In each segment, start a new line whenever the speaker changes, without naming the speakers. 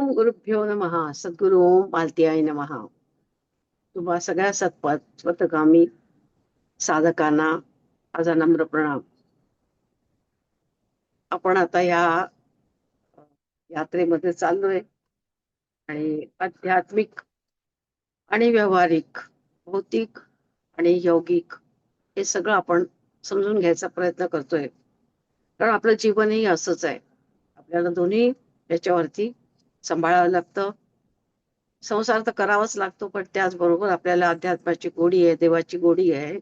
ओम गुरुभ्यो नमः. सद्गुरु ओम पालतीयाय नमः. तुम्हा सगळ्या स्वतगामी साधकांना माझा नम्र प्रणाम. आपण आता या यात्रेमध्ये चाललोय आणि आध्यात्मिक आणि व्यावहारिक, भौतिक आणि यौगिक हे सगळं आपण समजून घ्यायचा प्रयत्न करतोय. कारण आपलं जीवनही असंच आहे. आपल्याला दोन्ही याच्यावरती सांभाळावं लागतं. संसार तर करावाच लागतो, पण त्याचबरोबर आपल्याला अध्यात्माची गोडी आहे, देवाची गोडी आहे,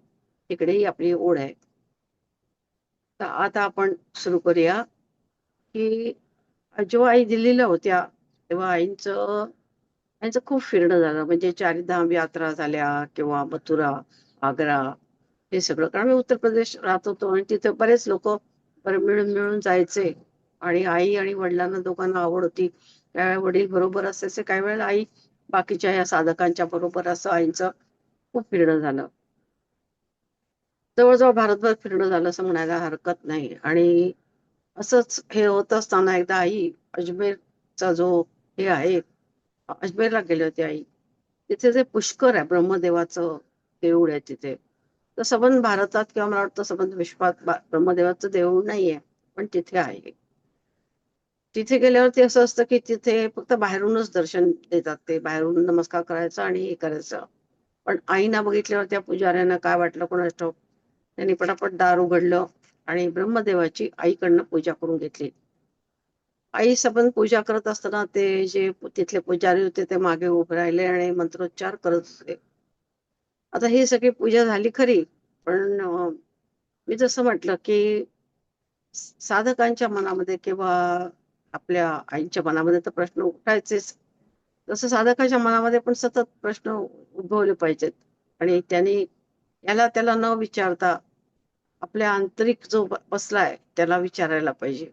तिकडेही आपली ओढ आहे. तर आता आपण सुरू करूया की जेव्हा आई दिल्लीला होत्या तेव्हा आईंचं खूप फिरणं झालं. म्हणजे चारिधाम यात्रा झाल्या किंवा मथुरा, आग्रा, हे सगळं. कारण मी उत्तर प्रदेश राहत होतो आणि तिथे बरेच लोक मिळून मिळून जायचे. आणि आई आणि वडिलांना दोघांना आवड होती. त्यावेळेला वडील बरोबर असायचे, काही वेळेला आई बाकीच्या या साधकांच्या बरोबर. असं आईंचं खूप फिरणं झालं. जवळजवळ भारतभर फिरणं झालं असं म्हणायला हरकत नाही. आणि असंच हे होत असताना एकदा आई अजमेरचा जो हे आहे, अजमेरला गेले होते आई. तिथे जे पुष्कर आहे, ब्रह्मदेवाचं देऊळ आहे तिथे. तर सबंध भारतात किंवा मला वाटतं सबंध विश्वात ब्रह्मदेवाचं देऊळ नाहीये, पण तिथे आहे. तिथे गेल्यावरती असं असतं की तिथे फक्त बाहेरूनच दर्शन देतात. ते बाहेरून नमस्कार करायचा आणि हे करायचं. पण आईना बघितल्यावर त्या पुजाऱ्यांना काय वाटलं कोणास ठाऊक, त्यांनी पटापट दार उघडलं आणि ब्रह्मदेवाची आईकडनं पूजा करून घेतली. आई सबंध पूजा करत असताना ते जे तिथले पुजारी होते ते मागे उभे राहिले आणि मंत्रोच्चार करत होते. आता ही सगळी पूजा झाली खरी, पण मी जसं म्हटलं की साधकांच्या मनामध्ये किंवा आपल्या आईच्या मनामध्ये तर प्रश्न उठायचेच. तसं साधकाच्या मनामध्ये पण सतत प्रश्न उद्भवले पाहिजेत. आणि त्यांनी याला त्याला न विचारता आपल्या आंतरिक जो बसलाय त्याला विचारायला पाहिजे.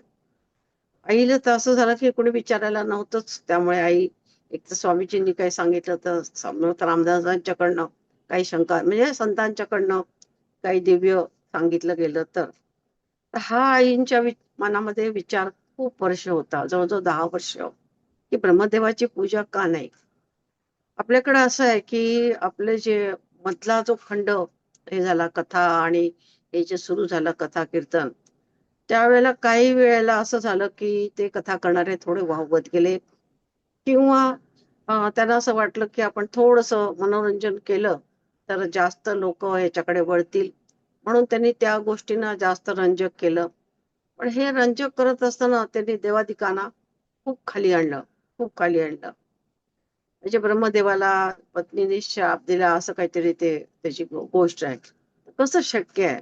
आईला तर असं झालं की कोणी विचारायला नव्हतंच. त्यामुळे आई एक तर स्वामीजींनी काही सांगितलं तर समर्थ रामदासांच्याकडनं काही शंका, म्हणजे संतांच्याकडनं काही दिव्य सांगितलं गेलं तर. हा आईंच्या मनामध्ये विचार खूप वर्ष होता, जवळजवळ 10 वर्ष, की ब्रह्मदेवाची पूजा का नाही. आपल्याकडे असं आहे की आपले जे मधला जो खंड हे झाला कथा आणि हे जे सुरू झालं कथा कीर्तन, त्यावेळेला काही वेळेला असं झालं की ते कथा करणारे थोडे वाहवत गेले किंवा त्यांना असं वाटलं की आपण थोडस मनोरंजन केलं तर जास्त लोक याच्याकडे वळतील, म्हणून त्यांनी त्या गोष्टींना जास्त रंजक केलं. पण हे रंजक करत असताना त्यांनी देवादिकांना खूप खाली आणलं, खूप खाली आणलं. म्हणजे ब्रह्मदेवाला पत्नीने शाप दिला असं काहीतरी ते त्याची गोष्ट आहे. कसं शक्य आहे?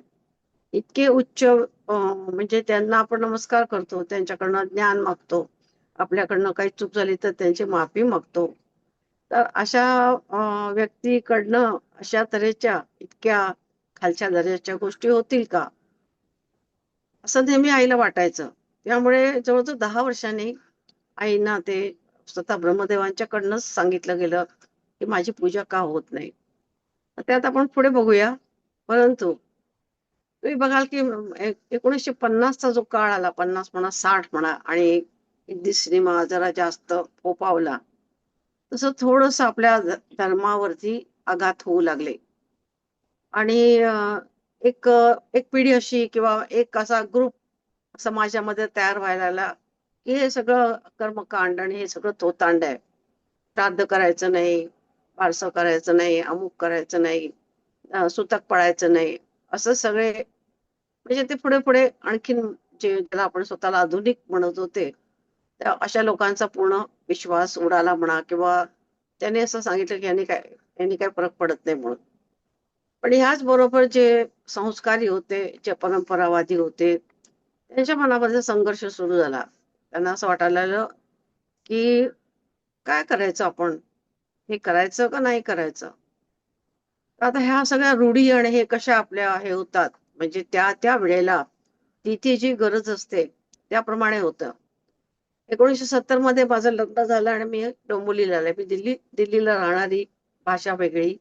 इतके उच्च म्हणजे त्यांना आपण नमस्कार करतो, त्यांच्याकडनं ज्ञान मागतो, आपल्याकडनं काही चूक झाली तर त्यांची माफी मागतो. तर अशा व्यक्तीकडनं अशा तऱ्हेच्या इतक्या खालच्या दर्जाच्या गोष्टी होतील का, असं नेहमी आईला वाटायचं. त्यामुळे जवळजवळ 10 वर्षांनी आईना ते स्वतः ब्रह्मदेवांच्याकडनंच सांगितलं गेलं की माझी पूजा का होत नाही. त्यात आपण पुढे बघूया. परंतु तुम्ही बघाल की 1950चा जो काळ आला, 50 म्हणा 60 म्हणा, आणि हिंदी सिनेमा जरा जास्त फोफावला, तसं थोडस आपल्या धर्मावरती आघात होऊ लागले. आणि एक पिढी अशी किंवा एक असा ग्रुप समाजामध्ये तयार व्हायला लागला की हे सगळं कर्मकांड आणि हे सगळं थोतांड आहे. श्राद्ध करायचं नाही, बारसं करायचं नाही, अमुक करायचं नाही, सुतक पळायचं नाही, असं सगळे. म्हणजे ते पुढे पुढे आणखीन जे ज्याला आपण स्वतःला आधुनिक म्हणत होते, त्या अशा लोकांचा पूर्ण विश्वास उडाला म्हणा, किंवा त्याने असं सांगितलं की यांनी काय फरक पडत नाही म्हणून. पण ह्याच बरोबर जे संस्कारी होते, जे परंपरावादी होते, त्यांच्या मनामध्ये संघर्ष सुरू झाला. त्यांना असं वाटायला लागलं की काय करायचं आपण, हे करायचं का नाही करायचं. आता ह्या सगळ्या रूढी आणि हे कशा आपल्या हे होतात, म्हणजे त्या त्या वेळेला तिथे जी गरज असते त्याप्रमाणे होतं. 1970 मध्ये माझं लग्न झालं आणि मी डोंबिवलीला आले. मी दिल्लीला राहणारी, भाषा वेगळी,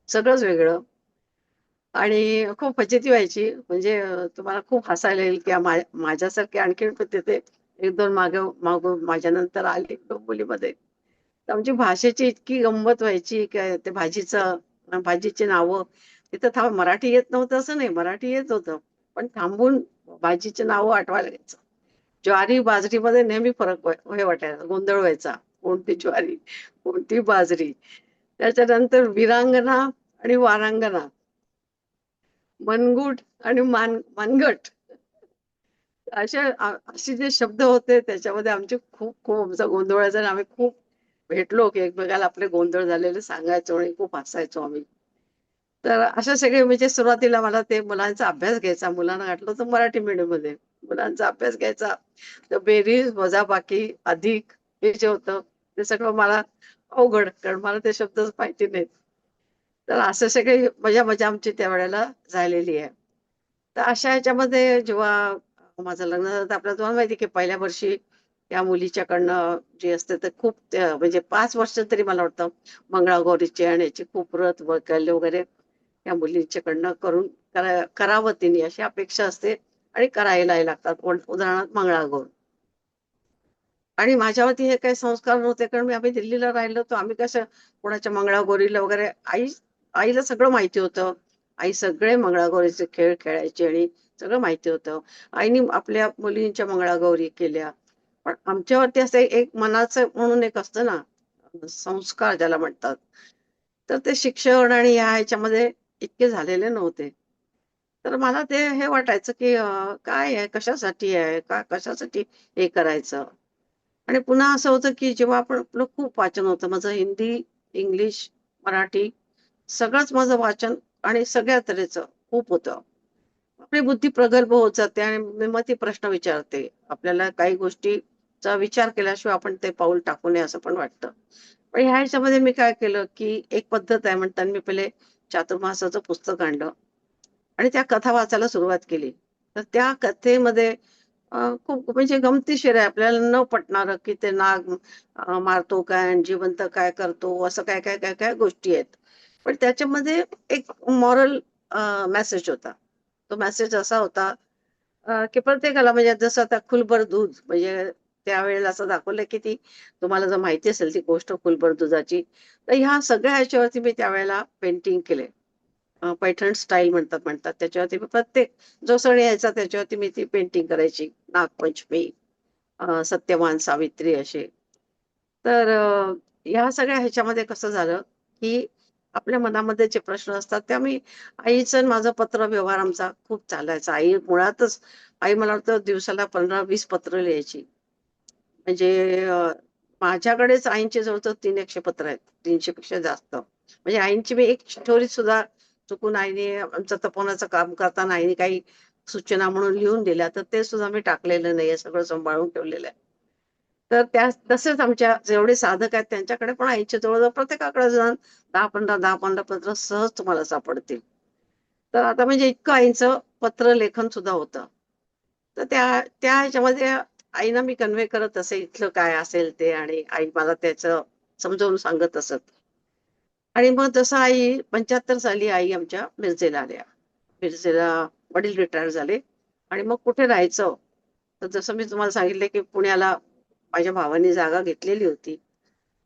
सगळंच वेगळं. आणि खूप फजिती व्हायची. म्हणजे तुम्हाला खूप हसायला येईल की माझ्यासारखे आणखीन पण तिथे एक दोन मागं माझ्या नंतर आले डोंबिवलीमध्ये. तर आमची भाषेची इतकी गंमत व्हायची काय ते भाजीची नावं तिथं मराठी येत नव्हतं असं नाही, मराठी येत होतं. पण थांबून भाजीची नावं आठवायला लागायचं. ज्वारी बाजरीमध्ये नेहमी हे वाटायचा, गोंधळ व्हायचा. कोणती ज्वारी, कोणती बाजरी. त्याच्यानंतर वीरांगना आणि वारांगना, मनगुट आणि मनगट, असे जे शब्द होते त्याच्यामध्ये आमचे खूप खूप आमचा गोंधळ व्हायचा आणि आम्ही खूप भेटलो की एकमेकाला आपले गोंधळ झालेले सांगायचो आणि खूप हसायचो आम्ही. तर अशा सगळे म्हणजे सुरुवातीला मला ते मुलांचा अभ्यास घ्यायचा, मुलांना घातलं होतं मराठी मीडियम मध्ये. मुलांचा अभ्यास घ्यायचा, तर बेरीज वजाबाकी अधिक हे जे होतं ते सगळं मला अवघड, कारण मला ते शब्दच माहिती नाहीत. तर असं सगळी मजा मजा आमची त्यावेळेला झालेली आहे. तर अशा ह्याच्यामध्ये जेव्हा माझं लग्न झालं तर आपल्याला तुम्हाला माहिती आहे की पहिल्या वर्षी त्या मुलीच्याकडनं जे असते ते खूप म्हणजे 5 वर्ष तरी मला वाटतं मंगळागौरीचे आणि याचे खूप व्रत वगैरे वगैरे त्या मुलीच्याकडनं करावं तिने अशी अपेक्षा असते आणि करायलाही लागतात. उदाहरणार्थ मंगळागौर. आणि माझ्यावरती हे काही संस्कार नव्हते, कारण आम्ही दिल्लीला राहिलो होतो. आम्ही कसं कोणाच्या मंगळागौरीला वगैरे आईला सगळं माहिती होतं. आई सगळे मंगळागौरीचे खेळ खेळायची आणि सगळं माहिती होतं. आईने आपल्या मुलींच्या मंगळागौरी केल्या. पण आमच्यावरती असं एक मनाचं म्हणून एक असतं ना, संस्कार ज्याला म्हणतात. तर ते शिक्षण आणि ह्याच्यामध्ये इतके झालेले नव्हते. तर मला ते हे वाटायचं की काय आहे, कशासाठी आहे, कशासाठी हे करायचं. आणि पुन्हा असं होतं की जेव्हा आपलं खूप वाचन होतं माझं, हिंदी, इंग्लिश, मराठी सगळंच माझं वाचन आणि सगळ्या तऱ्हेचं खूप होतं. आपली बुद्धी प्रगल्भ होत जाते आणि मग ती प्रश्न विचारते. आपल्याला काही गोष्टीचा विचार केल्याशिवाय आपण ते पाऊल टाकू नये असं पण वाटतं. पण ह्या ह्याच्यामध्ये मी काय केलं की एक पद्धत आहे म्हणताना मी पहिले चातुर्मासाचं पुस्तक आणलं आणि त्या कथा वाचायला सुरुवात केली. तर त्या कथेमध्ये खूप म्हणजे गमतीशीर आहे. आपल्याला न पटणारं की ते नाग मारतो काय आणि जिवंत काय करतो, असं काय काय काय काय गोष्टी आहेत. पण त्याच्यामध्ये एक मॉरल मेसेज होता. तो मेसेज असा होता की प्रत्येकाला म्हणजे जसं आता खुलभर दूध म्हणजे त्यावेळेला असं दाखवलं की ती तुम्हाला जर माहिती असेल ती गोष्ट खुलभर दुधाची, तर ह्या सगळ्या ह्याच्यावरती मी त्यावेळेला पेंटिंग केले. पैठण स्टाईल म्हणतात म्हणतात त्याच्यावरती मी प्रत्येक जो सण यायचा त्याच्यावरती मी ती पेंटिंग करायची. नागपंचमी, सत्यवान सावित्री असे. तर ह्या सगळ्या ह्याच्यामध्ये कसं झालं की आपल्या मनामध्ये जे प्रश्न असतात त्या मी आईचं आणि माझं पत्र व्यवहार आमचा खूप चालायचा. आई मुळातच आई मला वाटतं दिवसाला 15-20 पत्र लिहायची. म्हणजे माझ्याकडेच आईंचे जवळजवळ 300 पत्र आहेत. 300 पेक्षा जास्त. म्हणजे आईंची मी एक स्टोरी सुद्धा चुकून आईने आमचं तपोवनाचं काम करताना आईने काही सूचना म्हणून लिहून दिल्या, तर ते सुद्धा मी टाकलेलं नाहीये. सगळं सांभाळून ठेवलेलं आहे. तर तसेच आमच्या जेवढे साधक आहेत त्यांच्याकडे पण आईच्या जवळ प्रत्येकाकडे जाऊन 10-15, 10-15 पत्र सहज तुम्हाला सापडतील. तर आता म्हणजे इतकं आईचं पत्र लेखन सुद्धा होतं. तर त्या त्या ह्याच्यामध्ये आईना मी कन्वे करत असे इथलं काय असेल ते आणि आई मला त्याचं समजावून सांगत असत. आणि मग जसं आई 75 साली आई आमच्या मिरजेला आल्या. मिरजेला वडील रिटायर झाले आणि मग कुठे राहायचं? तर जसं मी तुम्हाला सांगितलं की पुण्याला माझ्या भावाने जागा घेतलेली होती.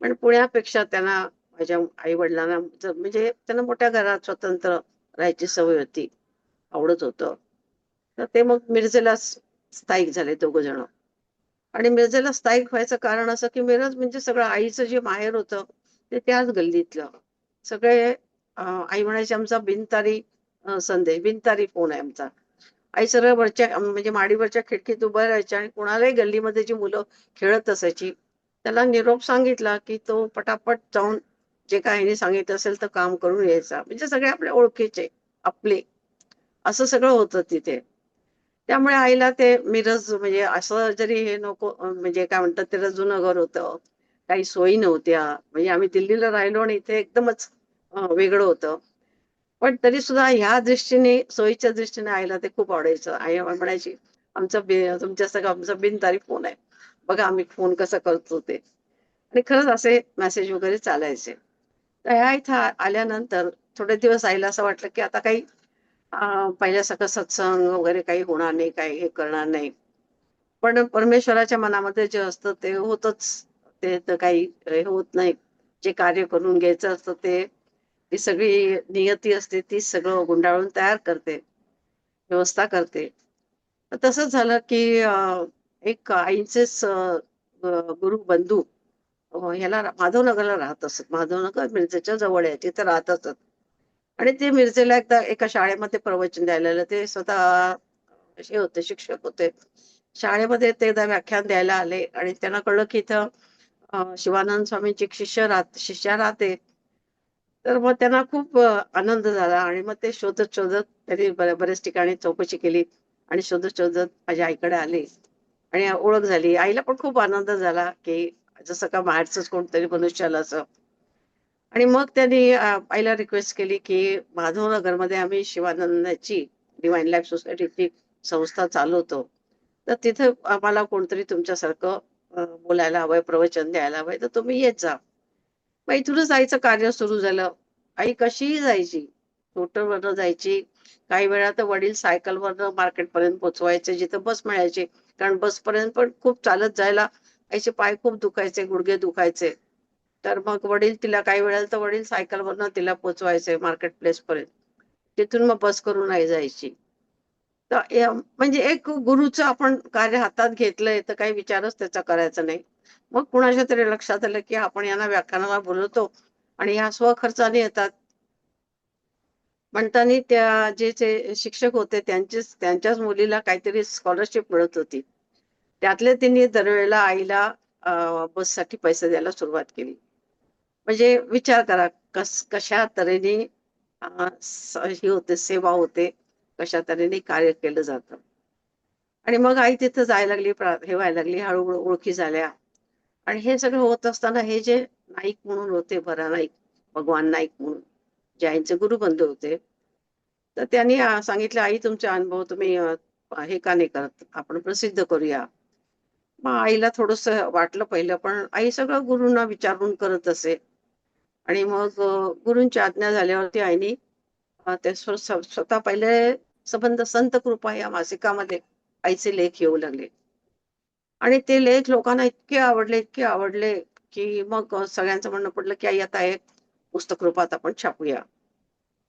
पण पुण्यापेक्षा त्यांना माझ्या आई-वडिलांना म्हणजे त्यांना मोठ्या घरात स्वतंत्र राहायची सवय होती. आवडत होतं. तर ते मग मिरजेला स्थायिक झाले दोघं जण. आणि मिरजेला स्थायिक व्हायचं कारण असं की मिरज म्हणजे सगळं आईचं जे माहेर होतं ते त्याच गल्लीतलं. सगळे आई म्हणायची आमचा बिनतारी संदेश, बिनतारी फोन आहे आमचा. आई सरळ वरच्या म्हणजे माडीवरच्या खिडकीत उभं राहायच्या आणि कोणालाही गल्लीमध्ये जी मुलं खेळत असायची, त्याला निरोप सांगितला की तो पटापट जाऊन जे काही आईने सांगितलं असेल तर काम करून यायचा. म्हणजे सगळे आपल्या ओळखीचे, आपले. असं सगळं होतं तिथे. त्यामुळे आईला ते मिरज म्हणजे असं जरी हे नको म्हणजे काय म्हणतात त्याला जुनं घर होतं. काही सोयी नव्हत्या. म्हणजे आम्ही दिल्लीला राहिलो आणि इथे एकदमच वेगळं होतं. पण तरी सुद्धा ह्या दृष्टीने, सोयीच्या दृष्टीने आईला ते खूप आवडायचं. आई म्हणायची, तुमच्यासारखा आमचा बिनतारी फोन आहे. बघा आम्ही फोन कसा करतो ते." आणि खरंच असे मेसेज वगैरे चालायचे. तर ह्या इथं आल्यानंतर थोडे दिवस आईला असं वाटलं, की आता काही पहिल्यासारखं सत्संग वगैरे काही होणार नाही, काही हे करणार नाही. पण परमेश्वराच्या मनामध्ये जे असतं ते होतच. ते तर काही हे होत नाही. जे कार्य करून घ्यायचं असतं ते, ती सगळी नियती असते ती सगळं गुंडाळून तयार करते, व्यवस्था करते. तर तसंच झालं की एक आईचेच गुरु बंधू ह्याला माधवनगरला राहत असत. माधवनगर मिरजेच्या जवळ आहे, तिथे राहत असत. आणि ते मिरजेला एकदा एका शाळेमध्ये प्रवचन द्यायला आले. ते स्वतः हे होते, शिक्षक होते. शाळेमध्ये ते एकदा व्याख्यान द्यायला आले आणि त्यांना कळलं की इथं शिवानंद स्वामींची एक शिष्या राहते. तर मग त्यांना खूप आनंद झाला आणि मग ते शोधत शोधत त्यांनी बऱ्याच ठिकाणी चौकशी केली आणि शोधत शोधत माझ्या आईकडे आले आणि ओळख झाली. आईला पण खूप आनंद झाला की जसं का बाहेरचंच कोणतरी मनुष्य आलं असं. आणि मग त्यांनी आईला रिक्वेस्ट केली की माधवनगरमध्ये आम्ही शिवानंदाची डिवाइन लाईफ सोसायटीची संस्था चालवतो. तर तिथे आम्हाला कोणतरी तुमच्यासारखं बोलायला हवंय, प्रवचन द्यायला हवंय, तर तुम्ही येत जा. मग इथूनच आईचं कार्य सुरू झालं. आई कशीही जायची, स्कूटरवरनं जायची. काही वेळा तर वडील सायकलवरनं मार्केटपर्यंत पोहोचवायचे, जिथं बस मिळायची. कारण बसपर्यंत पण खूप चालत जायला आईचे पाय खूप दुखायचे, गुडघे दुखायचे. तर मग वडील तिला काही वेळेला तर वडील सायकलवरनं तिला पोहोचवायचे मार्केट प्लेस पर्यंत. तिथून मग बस करून आई जायची. तर म्हणजे एक गुरुचं आपण कार्य हातात घेतलंय तर काही विचारच त्याचा करायचा नाही. मग कुणाच्या तरी लक्षात आलं की आपण यांना व्याख्यानाला बोलवतो आणि ह्या स्वखर्चाने येतात. म्हणताना जे शिक्षक होते त्यांच्याच मुलीला काहीतरी स्कॉलरशिप मिळत होती. त्यातले त्यांनी दरवेळेला आईला बससाठी पैसे द्यायला सुरुवात केली. म्हणजे विचार करा कशा तऱ्हेने ही होते, सेवा होते, कशा तऱ्हेने कार्य केलं जातं. आणि मग आई तिथं जायला लागली, हे व्हायला लागली, हळूहळू ओळखी झाल्या. आणि हे सगळं होत असताना हे जे नाईक म्हणून होते, भरा नाईक, भगवान नाईक म्हणून, जे आईचे गुरुबंधू होते, तर त्यांनी सांगितलं, आई तुमचे अनुभव तुम्ही हे का नाही करत, आपण प्रसिद्ध करूया. मग आईला थोडस वाटलं पहिलं, पण आई सगळं गुरूंना विचारून करत असे. आणि मग गुरूंची आज्ञा झाल्यावरती आईनी ते स्वतः पहिले संबंध संत कृपा या मासिकामध्ये आईचे लेख येऊ लागले. आणि ते लेख लोकांना इतके आवडले, इतके आवडले, की मग सगळ्यांचं म्हणणं पडलं, की आई आता हे पुस्तक रूपात आपण छापूया.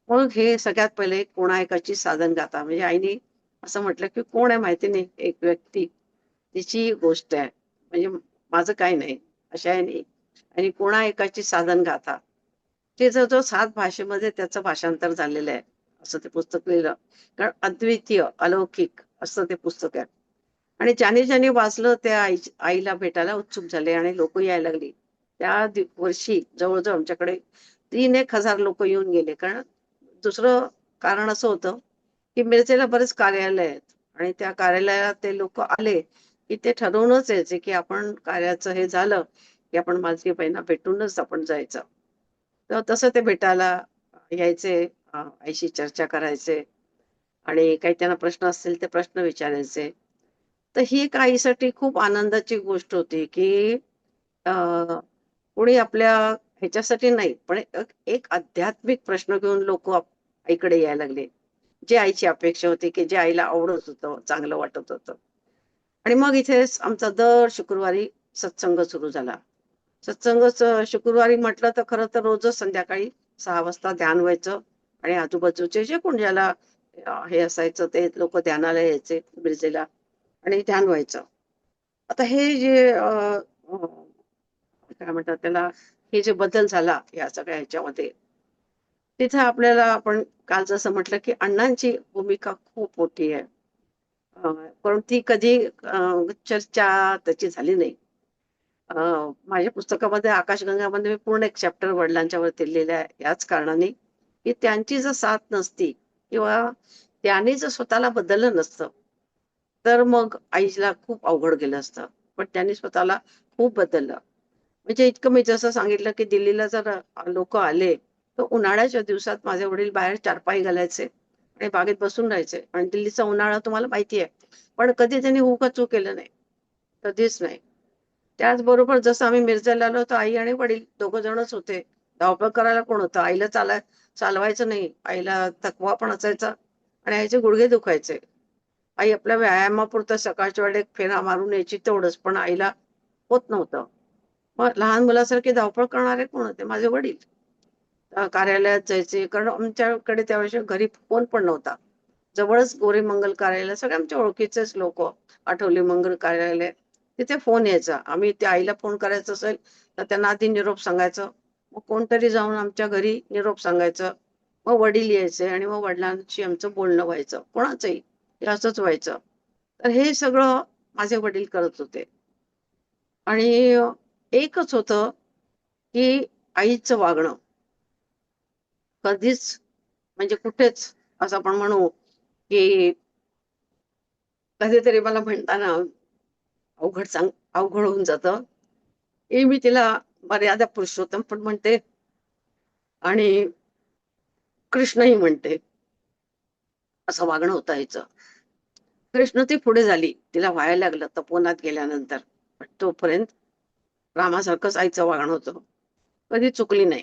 मग हे सगळ्यात पहिले कोणायकाची साधन गाथा, म्हणजे आईने असं म्हटलं, की कोण आहे माहिती नाही, एक व्यक्ती, तिची गोष्ट आहे. म्हणजे माझं काही नाही, अशा आहे नाही. आणि कोणायकाची साधन गाथा. ते जवळजवळ 7 भाषेमध्ये त्याचं भाषांतर झालेलं आहे. असं ते पुस्तक लिहिलं. कारण अद्वितीय, अलौकिक असं ते पुस्तक आहे. आणि ज्याने वाचलं त्या आईला भेटायला उत्सुक झाले आणि लोक यायला लागली. त्या वर्षी जवळजवळ आमच्याकडे 3,000-1,000 लोक येऊन गेले. कारण दुसरं कारण असं होतं, की मिरजेला बरेच कार्यालय आहेत आणि त्या कार्यालयात ते लोक आले, की ते ठरवूनच यायचे, की आपण कार्याचं हे झालं, की आपण मालती बहिणा भेटूनच आपण जायचं. तर तसं ते भेटायला यायचे, आईशी चर्चा करायचे आणि काही त्यांना प्रश्न असतील ते प्रश्न विचारायचे. तर ही एक आईसाठी खूप आनंदाची गोष्ट होती, की अ, कोणी आपल्या ह्याच्यासाठी नाही, पण एक आध्यात्मिक प्रश्न घेऊन लोक आईकडे यायला लागले. जे आईची अपेक्षा होती, की जे आईला आवडत होतं, चांगलं वाटत होतं. आणि मग इथेच आमचा दर शुक्रवारी सत्संग सुरू झाला. सत्संगच शुक्रवारी म्हटलं तर खरं तर रोजच संध्याकाळी 6 वाजता ध्यान व्हायचं आणि आजूबाजूचे जे कोण ज्याला हे असायचं ते लोक ध्यानाला यायचे मिरजेला आणि ध्यान व्हायचं. आता हे जे अ, काय म्हणतात त्याला, हे जे बदल झाला या सगळ्या ह्याच्यामध्ये, तिथे आपल्याला आपण काल जसं म्हटलं, की अण्णांची भूमिका खूप मोठी आहे. अ, पण ती कधी चर्चा त्याची झाली नाही. अ, माझ्या पुस्तकामध्ये आकाशगंगामध्ये मी पूर्ण एक चॅप्टर वडिलांच्या वरती लिहिलं आहे, याच कारणाने, की त्यांची जर साथ नसती किंवा त्यांनी जर स्वतःला बदललं नसतं, तर मग आईला खूप अवघड गेलं असतं. पण त्यांनी स्वतःला खूप बदललं. म्हणजे इतकं मी जसं सांगितलं, की दिल्लीला जर लोकं आले, तर उन्हाळ्याच्या दिवसात माझे वडील बाहेर चारपाई घालायचे आणि बागेत बसून राहायचे. आणि दिल्लीचा उन्हाळा तुम्हाला माहिती आहे. पण कधी त्यांनी हुकच केलं नाही. कधीच नाही. त्याचबरोबर जसं आम्ही मिरजेला आलो, तर आई आणि वडील दोघं जणच होते. धावपळ करायला कोण होतं? आईला चालवायचं नाही. आईला थकवा पण असायचा आणि आईचे गुडघे दुखायचे. आई आपल्या व्यायामापुरतं सकाळच्या वेळेला एक फेरा मारून यायची तेवढंच, पण आईला होत नव्हतं. मग लहान मुलासारखी धावपळ करणारे कोण होते? माझे वडील. कार्यालयात जायचे, कारण आमच्याकडे त्यावेळेस घरी फोन पण नव्हता. जवळच गोरे मंगल कार्यालय, सगळे आमच्या ओळखीचेच लोक, आठवले मंगल कार्यालय, तिथे फोन यायचा. आम्ही त्या आईला फोन करायचा असेल तर त्यांना आधी निरोप सांगायचं, मग कोणतरी जाऊन आमच्या घरी निरोप सांगायचं, मग वडील यायचे आणि मग वडिलांशी आमचं बोलणं व्हायचं, कोणाचंही हे असंच व्हायचं. तर हे सगळं माझे वडील करत होते. आणि एकच होतं की आईचं वागणं कधीच, म्हणजे कुठेच, असं आपण म्हणू की कधीतरी मला म्हणताना अवघड होऊन जातं, की मी तिला मर्यादा पुरुषोत्तम पण म्हणते आणि कृष्णही म्हणते. असं वागणं होतं आईचं. कृष्ण ती पुढे झाली, तिला व्हायला लागलं तपोवनात गेल्यानंतर, पण तोपर्यंत रामासारखंच आईचं वागणं होतं, कधी चुकली नाही.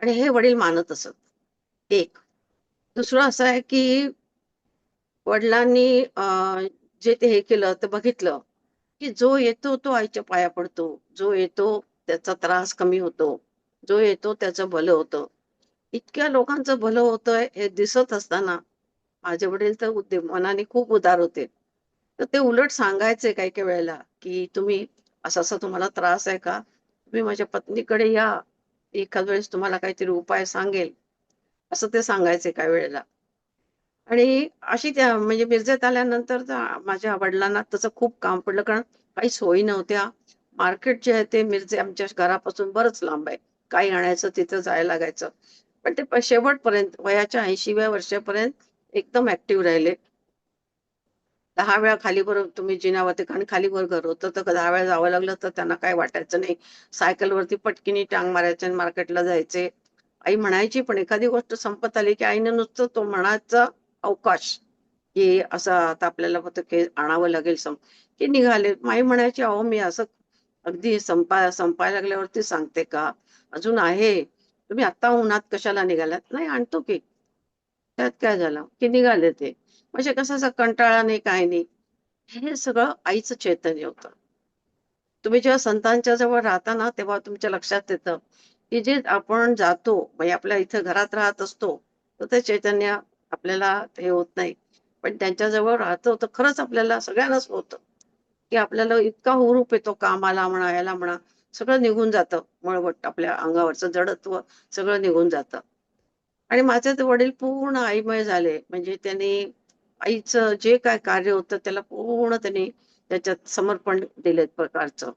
आणि हे वडील मानत असत. एक दुसरं असं आहे की वडिलांनी जे ते हे केलं ते बघितलं, की जो येतो तो आईच्या पाया पडतो, जो येतो त्याचा त्रास कमी होतो, जो येतो त्याचं भलं होतं. इतक्या लोकांचं भलं होतंय हे दिसत असताना माझे वडील तर मनाने खूप उदार होते. तर ते उलट सांगायचे काही काही वेळेला, की तुम्ही असा असा तुम्हाला त्रास आहे का, तुम्ही माझ्या पत्नीकडे या, एखाद वेळेस तुम्हाला काहीतरी उपाय सांगेल, असं ते सांगायचे काही वेळेला. आणि अशी त्या म्हणजे मिरजेत आल्यानंतर माझ्या वडिलांना त्याचं खूप काम पडलं, कारण काही सोयी नव्हत्या. मार्केट जे आहे ते मिरजे आमच्या घरापासून बरंच लांब आहे. काही आणायचं तिथं जायला लागायचं. पण ते शेवटपर्यंत वयाच्या 80व्या वर्षापर्यंत एकदम ऍक्टिव्ह राहिले. 10 वेळा खालीवर तुम्ही जिन्यावरती, कारण खालीवर घर होतं, तर 10 वेळा जावं लागलं तर त्यांना काही वाटायचं नाही. सायकलवरती पटकिनी टांग मारायचे आणि मार्केटला जायचे. आई म्हणायची, पण एखादी गोष्ट संपत आली की आईनं नुसतं तो म्हणायचा अवकाश, की असं आता आपल्याला फक्त आणावं लागेल की निघाले. आई म्हणायची, अहो मी असं अगदी संपायला लागल्यावरती सांगते का? अजून आहे. तुम्ही आता उन्हात कशाला निघालात? नाही, आणतो की. त्यात काय झालं? की निघाले ते. म्हणजे कसं असं कंटाळा नाही, काय नाही. हे सगळं आईचं चैतन्य होतं. तुम्ही जेव्हा संतांच्या जवळ राहता ना, तेव्हा तुमच्या लक्षात येतं, की जे आपण जातो, म्हणजे आपल्या इथं घरात राहत असतो, तर ते चैतन्य आपल्याला हे होत नाही. पण त्यांच्या जवळ राहतो, तर खरंच आपल्याला सगळ्यांनाच होतं, की आपल्याला इतका हुरूप येतो कामाला म्हणा, याला म्हणा, सगळं निघून जातं. मळवट आपल्या अंगावरचं जडत्व सगळं निघून जातं. आणि माझे ते वडील पूर्ण आईमय झाले. म्हणजे त्यांनी आईचं जे काय कार्य होतं त्याला पूर्ण त्यांनी त्याच्यात समर्पण दिलं एक प्रकारचं.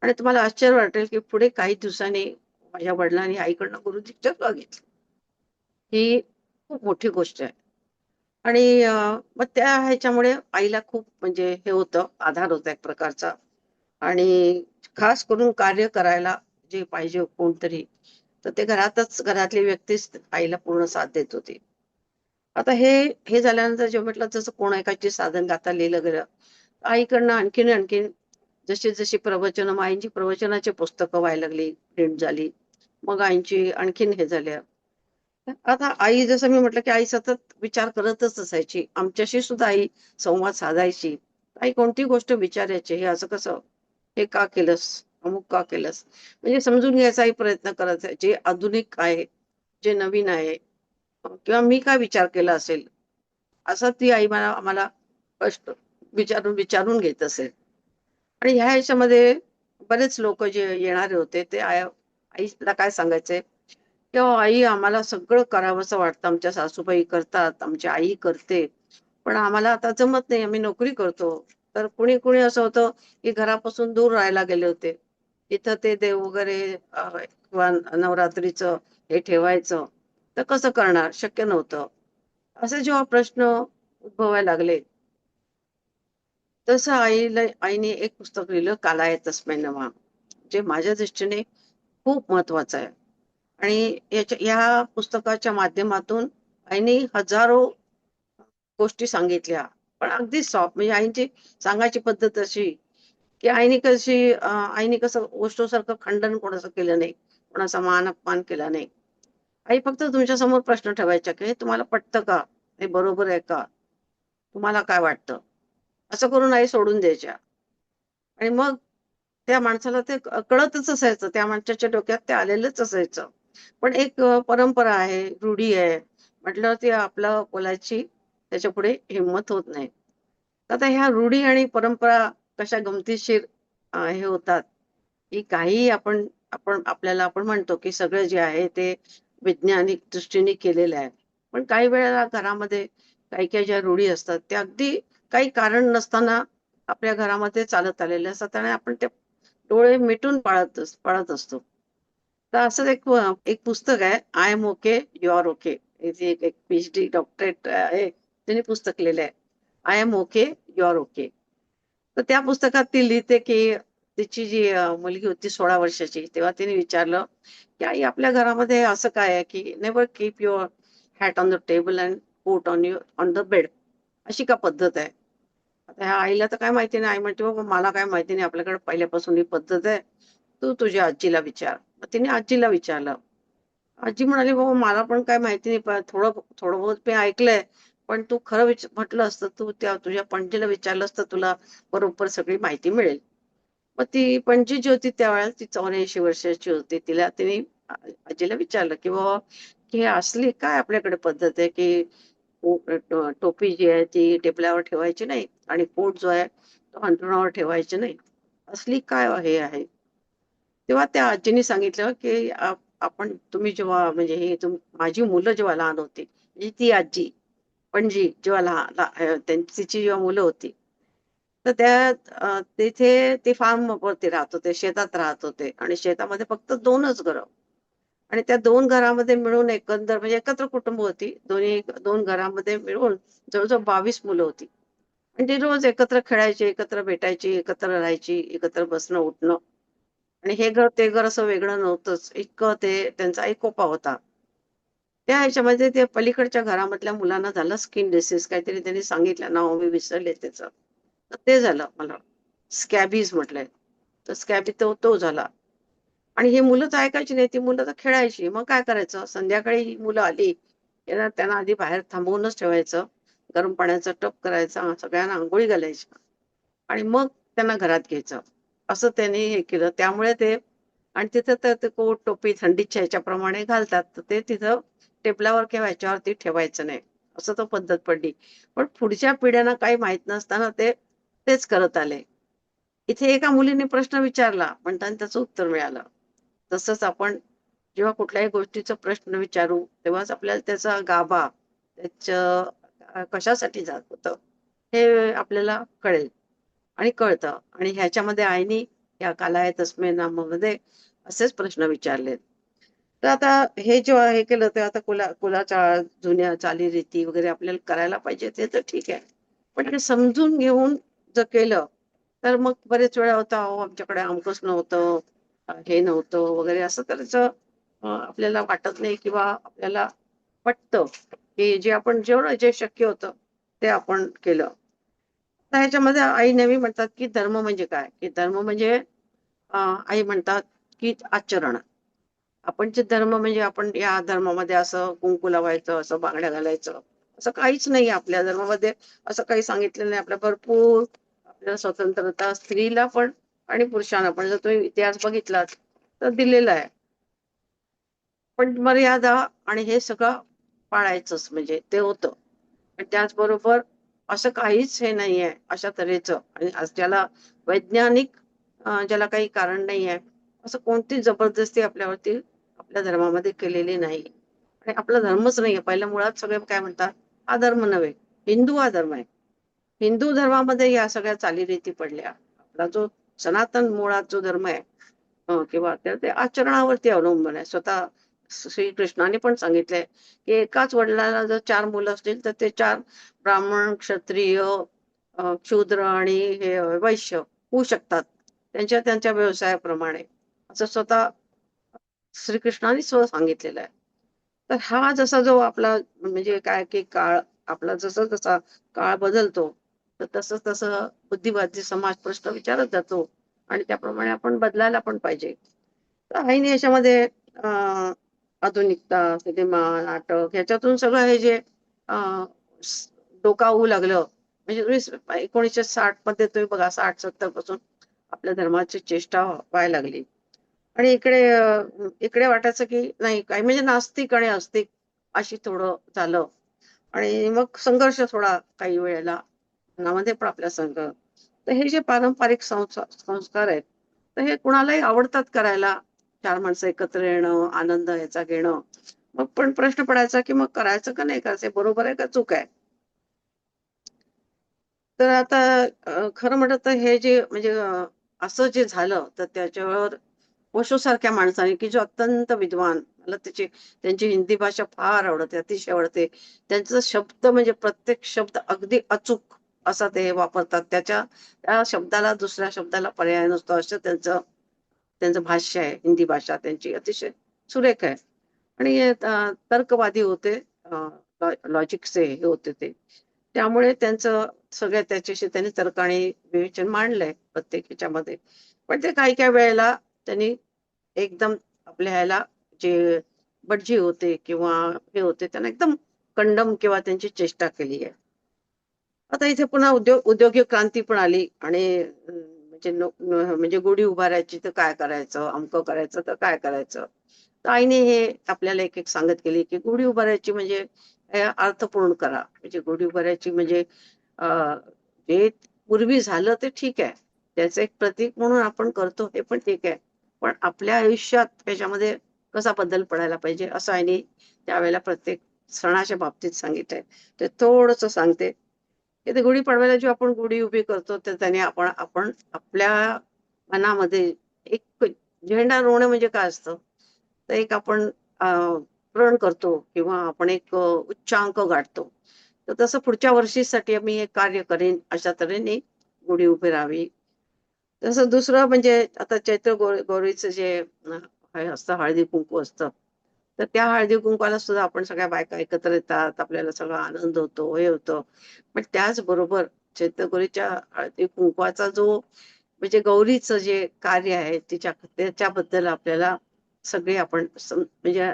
आणि तुम्हाला आश्चर्य वाटेल, की पुढे काही दिवसांनी माझ्या वडिलांनी आईकडनं गुरुदीक्षाच घेतली. ही खूप मोठी गोष्ट आहे. आणि मग त्या ह्याच्यामुळे आईला खूप म्हणजे हे होतं, आधार होता एक प्रकारचा. आणि खास करून कार्य करायला जे पाहिजे कोणतरी, तर ते घरातली व्यक्तीच आईला पूर्ण साथ देत होती. आता हे हे झाल्यानंतर जे म्हटलं, जसं कोण एकाची साधन गाथा लिहिलं गेलं, आईकडनं आणखीन आणखीन जशी जशी प्रवचनं, मग आईची प्रवचनाची पुस्तकं व्हायला लागली, प्रिंट झाली. मग आईची आणखीन हे झाल्या. आता आई, जसं मी म्हटलं, की आई सतत विचार करतच असायची. आमच्याशी सुद्धा आई संवाद साधायची. आई कोणती गोष्ट विचारायची, "हे असं कसं? हे का केलंस? अमुक का केलंस?" म्हणजे समजून घ्यायचाही प्रयत्न करत आहे. जे आधुनिक आहे, जे नवीन आहे, किंवा मी काय विचार केला असेल, असं ती आई आम्हाला प्रश्न विचारून विचारून घेत असेल. आणि ह्या ह्याच्यामध्ये बरेच लोक जे येणारे होते ते आईला काय सांगायचे, तेव्हा आई आम्हाला सगळं करावंसं वाटतं. आमच्या सासूबाई करतात, आमची आई करते, पण आम्हाला आता जमत नाही, आम्ही नोकरी करतो. तर कुणी कुणी असं होतं की घरापासून दूर राहायला गेले होते. इथं ते देव वगैरे किंवा नवरात्रीचं हे ठेवायचं, तर कसं करणार, शक्य नव्हतं. असे जेव्हा प्रश्न उद्भवायला लागले, तसं आईने एक पुस्तक लिहिलं, कालाय तस्मै नमः, जे माझ्या दृष्टीने खूप महत्वाचं आहे. आणि या पुस्तकाच्या माध्यमातून आईने हजारो गोष्टी सांगितल्या. पण अगदी सॉफ्ट, म्हणजे आईची सांगायची पद्धत अशी, की आईने कसं गोष्टीसारखं खंडन कोणाचं केलं नाही, कोणाचा मान अपमान केला नाही. आई फक्त तुमच्या समोर प्रश्न ठेवायच्या, की हे तुम्हाला पटतं का, हे बरोबर आहे का, तुम्हाला काय वाटतं? असं करून आई सोडून द्यायच्या. आणि मग त्या माणसाला ते कळतच असायचं. त्या माणसाच्या डोक्यात ते आलेलंच असायचं. पण एक परंपरा आहे, रूढी आहे. म्हटल्यावर ती आपलं बोलायची त्याच्यापुढे हिंमत होत नाही. आता ह्या रूढी आणि परंपरा कशा गमतीशीर हे होतात, की काहीही आपण आपण आपल्याला आपण म्हणतो, की सगळं जे आहे ते वैज्ञानिक दृष्टीने केलेलं आहे. पण काही वेळेला घरामध्ये काही-काही ज्या रूढी असतात, त्या अगदी काही कारण नसताना आपल्या घरामध्ये चालत आलेले असतात आणि आपण ते डोळे मिटून पाळत असतो. तर असंच एक पुस्तक आहे, I am okay, you are okay. एक एक पीएचडी डॉक्टरेट आहे, त्यांनी पुस्तक लिहिलं आहे. I am okay, you are okay. तर त्या पुस्तकात ती लिहिते, की तिची जी मुलगी होती 16 वर्षाची, तेव्हा तिने विचारलं, की "आई, आपल्या घरामध्ये असं काय आहे, की never keep your hat on the table and coat on the bed, अशी का पद्धत आहे?" आता ह्या आईला तर काय माहिती नाही. आई म्हणते, "बाबा मला काय माहिती नाही. आपल्याकडे पहिल्यापासून ही पद्धत आहे. तू तुझ्या आजीला विचार." मग तिने आजीला विचारलं. आजी म्हणाली, "बाबा मला पण काय माहिती नाही. पण थोडं थोडं बहुत मी ऐकलंय. पण तू खरं म्हटलं असतं, तू त्या तुझ्या पणजीला विचारलं असतं, तुला बरोबर सगळी माहिती मिळेल." मग ती पणजी जी होती त्यावेळेला ती 84 वर्षाची होती. तिने आजीला विचारलं, की "बाबा, की हे असली काय आपल्याकडे पद्धत आहे, की टोपी जी आहे ती टेबलावर ठेवायची नाही आणि कोट जो आहे तो अंथरुणावर ठेवायचे नाही. असली काय हे आहे?" तेव्हा त्या आजीने सांगितलं, की आपण तुम्ही जेव्हा म्हणजे माझी मुलं जेव्हा लहान होती, म्हणजे ती आजी, पणजी जेव्हा तिची जेव्हा मुलं होती, तर तिथे ते फार्मवरती राहत होते, शेतात राहत होते आणि शेतामध्ये फक्त 2च घरं आणि त्या 2 घरामध्ये मिळून एकंदर म्हणजे एकत्र कुटुंब होती. 2 घरामध्ये मिळून जवळ-जवळ 22 मुलं होती. आणि ती रोज एकत्र खेळायची, एकत्र भेटायची, एकत्र राहायची, एकत्र बसणं-उठणं आणि हे घर, ते घर असं वेगळं नव्हतंच. इतकं ते त्यांचा एकोपा होता. त्या ह्याच्यामध्ये ते पलीकडच्या घरामधल्या मुलांना झालं स्किन डिसीज काहीतरी त्यांनी सांगितलं, नाव मी विसरले त्याचं. तर ते झालं मला. स्कॅबीज म्हटलंय. तर स्कॅबी तो झाला. आणि ही मुलं तर ऐकायची नाही. ती मुलं तर खेळायची. मग काय करायचं? संध्याकाळी ही मुलं आली, त्यांना त्यांना आधी बाहेर थांबवूनच ठेवायचं. गरम पाण्याचा टब करायचा, सगळ्यांना अंघोळी घालायची आणि मग त्यांना घरात घ्यायचं. असं त्यांनी हे केलं. त्यामुळे ते आणि तिथं तर ते कोट, टोपी थंडीच्या ह्याच्याप्रमाणे घालतात. तर ते तिथं टेबलावर किंवा ह्याच्यावरती ठेवायचं नाही. असं तो पद्धत पडली. पण पुढच्या पिढ्यांना काही माहीत नसताना ते तेच करत आले. इथे एका मुलीने प्रश्न विचारला, पण त्यांना त्याचं उत्तर मिळालं. तसंच आपण जेव्हा कुठल्याही गोष्टीचा प्रश्न विचारू, तेव्हाच आपल्याला त्याचा गाभा, त्याचं कशासाठी जात होतं, हे आपल्याला कळेल आणि कळतं. आणि ह्याच्यामध्ये आईनी या काला है तस्मे नाममध्ये असेच प्रश्न विचारलेत. तर आता हे जेव्हा हे केलं, तर आता कुलाच्या जुन्या चालीरीती वगैरे आपल्याला करायला पाहिजे, ते तर ठीक आहे. पण ते समजून घेऊन जर केलं, तर मग बरेच वेळा होतं, "अहो, आमच्याकडे अमकंच नव्हतं, हे नव्हतं" वगैरे असं त्याचं आपल्याला वाटत नाही किंवा आपल्याला पटतं, की जे आपण जेवढं जे शक्य होतं, ते आपण केलं. तर ह्याच्यामध्ये आई नेहमी म्हणतात, की धर्म म्हणजे काय? की धर्म म्हणजे आई म्हणतात, की आचरण. आपण जे धर्म म्हणजे आपण या धर्मामध्ये असं कुंकू लावायचं, असं बांगड्या घालायचं, असं काहीच नाही आपल्या धर्मामध्ये. असं काही सांगितलेलं नाही. आपल्या भरपूर आपल्याला स्वतंत्रता स्त्रीला पण आणि पुरुषांना पण. जर तुम्ही इतिहास बघितलात, तर दिलेला आहे. पण मर्यादा आणि हे सगळं पाळायचंच म्हणजे ते होतं. आणि त्याचबरोबर असं काहीच हे नाहीये अशा तऱ्हेचं आणि आज ज्याला वैज्ञानिक ज्याला काही कारण नाहीये, असं कोणतीच जबरदस्ती आपल्यावरती आपल्या धर्मामध्ये केलेली नाही. आणि आपला धर्मच नाहीये. पहिल्या मुळात सगळे काय म्हणतात, हा धर्म नव्हे, हिंदू हा धर्म आहे. हिंदू धर्मामध्ये या सगळ्या चालीरीती पडल्या. आपला जो सनातन मुळात जो धर्म आहे किंवा ते आचरणावरती अवलंबून आहे. स्वतः श्रीकृष्णाने पण सांगितलंय, की एकाच वडिलांना जर 4 मुलं असतील, तर ते 4 ब्राह्मण, क्षत्रिय, शूद्र आणि हे वैश्य होऊ शकतात. त्यांच्या त्यांच्या व्यवसायाप्रमाणे. असं स्वतः श्रीकृष्णाने स्वतः सांगितलेलं आहे. तर हा जसा जो आपला म्हणजे काय की काळ आपला जसा काळ बदलतो, तर तसं बुद्धिवादी समाज प्रश्न विचारत जातो आणि त्याप्रमाणे आपण बदलायला पण पाहिजे. तर आईने याच्यामध्ये आधुनिकता, सिनेमा, नाटक ह्याच्यातून सगळं हे जे अ, डोकावू लागलं, म्हणजे 1960 मध्ये तुम्ही बघा, 60-70 पासून आपल्या धर्माची चेष्टा व्हायला लागली. आणि इकडे वाटायचं की नाही, काही म्हणजे नास्तिक आणि आस्तिक अशी थोडं झालं. आणि मग संघर्ष थोडा काही वेळेला मनामध्ये पण आपल्या तर हे जे पारंपरिक संस्कार आहेत, तर हे कुणालाही आवडतात करायला. चार माणसं एकत्र येणं, आनंद याचा घेणं. मग पण प्रश्न पडायचा की मग करायचं का नाही करायचं, बरोबर आहे का चूक आहे. तर आता खरं म्हटलं तर हे जे म्हणजे असं जे झालं, तर त्याच्यावर ओशो सारख्या माणसाने, की जो अत्यंत विद्वान, मला त्यांची हिंदी भाषा फार आवडते, अतिशय आवडते. त्यांचा शब्द म्हणजे प्रत्येक शब्द अगदी अचूक असा ते वापरतात. त्या शब्दाला दुसऱ्या शब्दाला पर्याय नसतो, असं त्यांचं त्यांचं भाष्य आहे. हिंदी भाषा त्यांची अतिशय सुरेख आहे. आणि तर्कवादी होते, लॉजिकचे हे होते ते. त्यामुळे त्यांचं सगळ्या त्याच्याशी त्यांनी तर्काने विवेचन मांडलंय प्रत्येक ह्याच्यामध्ये. पण ते काही काही वेळेला त्यांनी एकदम आपल्या ह्याला जे भटजी होते किंवा हे होते, त्यांना एकदम कंडम किंवा त्यांची चेष्टा केली आहे. आता इथे पुन्हा औद्योगिक क्रांती पण आली. आणि म्हणजे गुढी उभारायची तर काय करायचं, अमकं करायचं तर काय करायचं. तर आईने हे आपल्याला एक एक सांगत गेली की गुढी उभारायची म्हणजे अर्थपूर्ण करा. म्हणजे गुढी उभारायची म्हणजे अं, जे पूर्वी झालं ते ठीक आहे, त्याचं एक प्रतीक म्हणून आपण करतो, हे पण ठीक आहे. पण आपल्या आयुष्यात त्याच्यामध्ये कसा बदल पडायला पाहिजे, असं आईने त्यावेळेला प्रत्येक सणाच्या बाबतीत सांगितलंय. ते थोडस सांगते की ते गुढीपाडव्याला जेव्हा आपण गुढी उभी करतो, तर त्याने आपण आपण आपल्या मनामध्ये एक झेंडा रोवणं म्हणजे काय असतं, तर एक आपण प्रण करतो किंवा आपण एक उच्चांक गाठतो. तर तसं पुढच्या वर्षीसाठी मी एक कार्य करेन, अशा तऱ्हेने गुढी उभी राहावी. तसं दुसरं म्हणजे आता चैत्र गौरीचं जे हे असतं, हळदी कुंकू असतं, तर त्या हळदी कुंकवाला सुद्धा आपण सगळ्या बायका एकत्र येतात, आपल्याला सगळा आनंद होतो, हे होतं. पण त्याचबरोबर चैत्रगौरीच्या हळदी कुंकवाचा जो म्हणजे गौरीचं जे कार्य आहे, त्याच्याबद्दल आपल्याला सगळे आपण म्हणजे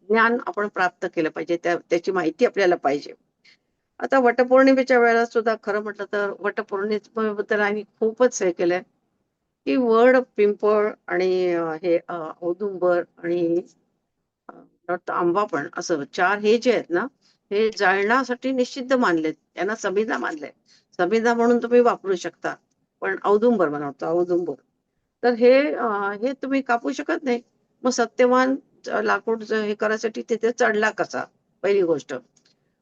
ज्ञान आपण प्राप्त केलं पाहिजे, त्याची माहिती आपल्याला पाहिजे. आता वटपौर्णिमेच्या वेळेला सुद्धा खरं म्हटलं तर वटपौर्णिमेबद्दल आम्ही खूपच हे केलंय, की वड, पिंपळ आणि औदुंबर आणि वाटतं आंबा पण, असं चार हे जे आहेत ना, हे जळणासाठी निषिद्ध मानलेत. त्यांना संविदा मानलंय. संविदा म्हणून तुम्ही वापरू शकता. पण औदुंबर बनवतो, औदुंबर. तर हे तुम्ही कापू शकत नाही. मग सत्यवान लाकूड हे करायसाठी तिथे चढला कसा? पहिली गोष्ट.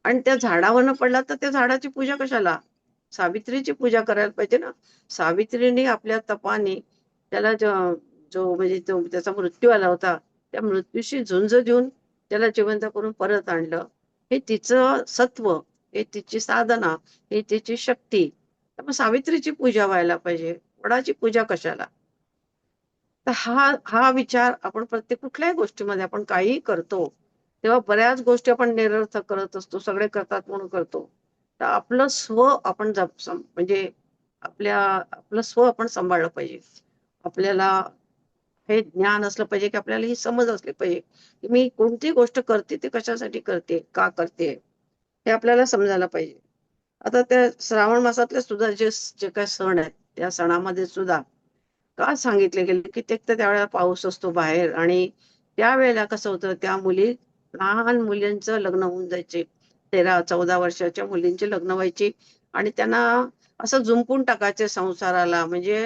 आणि त्या झाडावरनं पडला तर त्या झाडाची पूजा कशाला? सावित्रीची पूजा करायला पाहिजे ना. सावित्रीने आपल्या तपाने त्याला जो म्हणजे त्याचा मृत्यू आला होता, त्या मृत्यूशी झुंज देऊन त्याला जिवंत करून परत आणलं. हे तिचं सत्व, हे तिची साधना, हे तिची शक्ती. तर मग सावित्रीची पूजा व्हायला पाहिजे, वडाची पूजा कशाला? तर हा हा विचार आपण प्रत्येक कुठल्याही गोष्टीमध्ये आपण काहीही करतो, तेव्हा बऱ्याच गोष्टी आपण निरर्थक करत असतो. सगळे करतात म्हणून करतो. तर आपलं स्व आपण म्हणजे आपलं स्व आपण सांभाळलं पाहिजे. आपल्याला हे ज्ञान असलं पाहिजे, की आपल्याला ही समज असली पाहिजे, की मी कोणती गोष्ट करते ते कशासाठी करते, का करते, हे आपल्याला समजायला पाहिजे. आता त्या श्रावण मासातले सुद्धा जे जे काही सण आहेत, त्या सणामध्ये सुद्धा का सांगितले गेले, की ते तर त्यावेळेला पाऊस असतो बाहेर. आणि त्यावेळेला कसं होतं, त्या मुली, लहान मुलींचं लग्न होऊन जायचे. 13-14 वर्षाच्या मुलींची लग्न व्हायची. आणि त्यांना असं जुंपून टाकायचे संसाराला. म्हणजे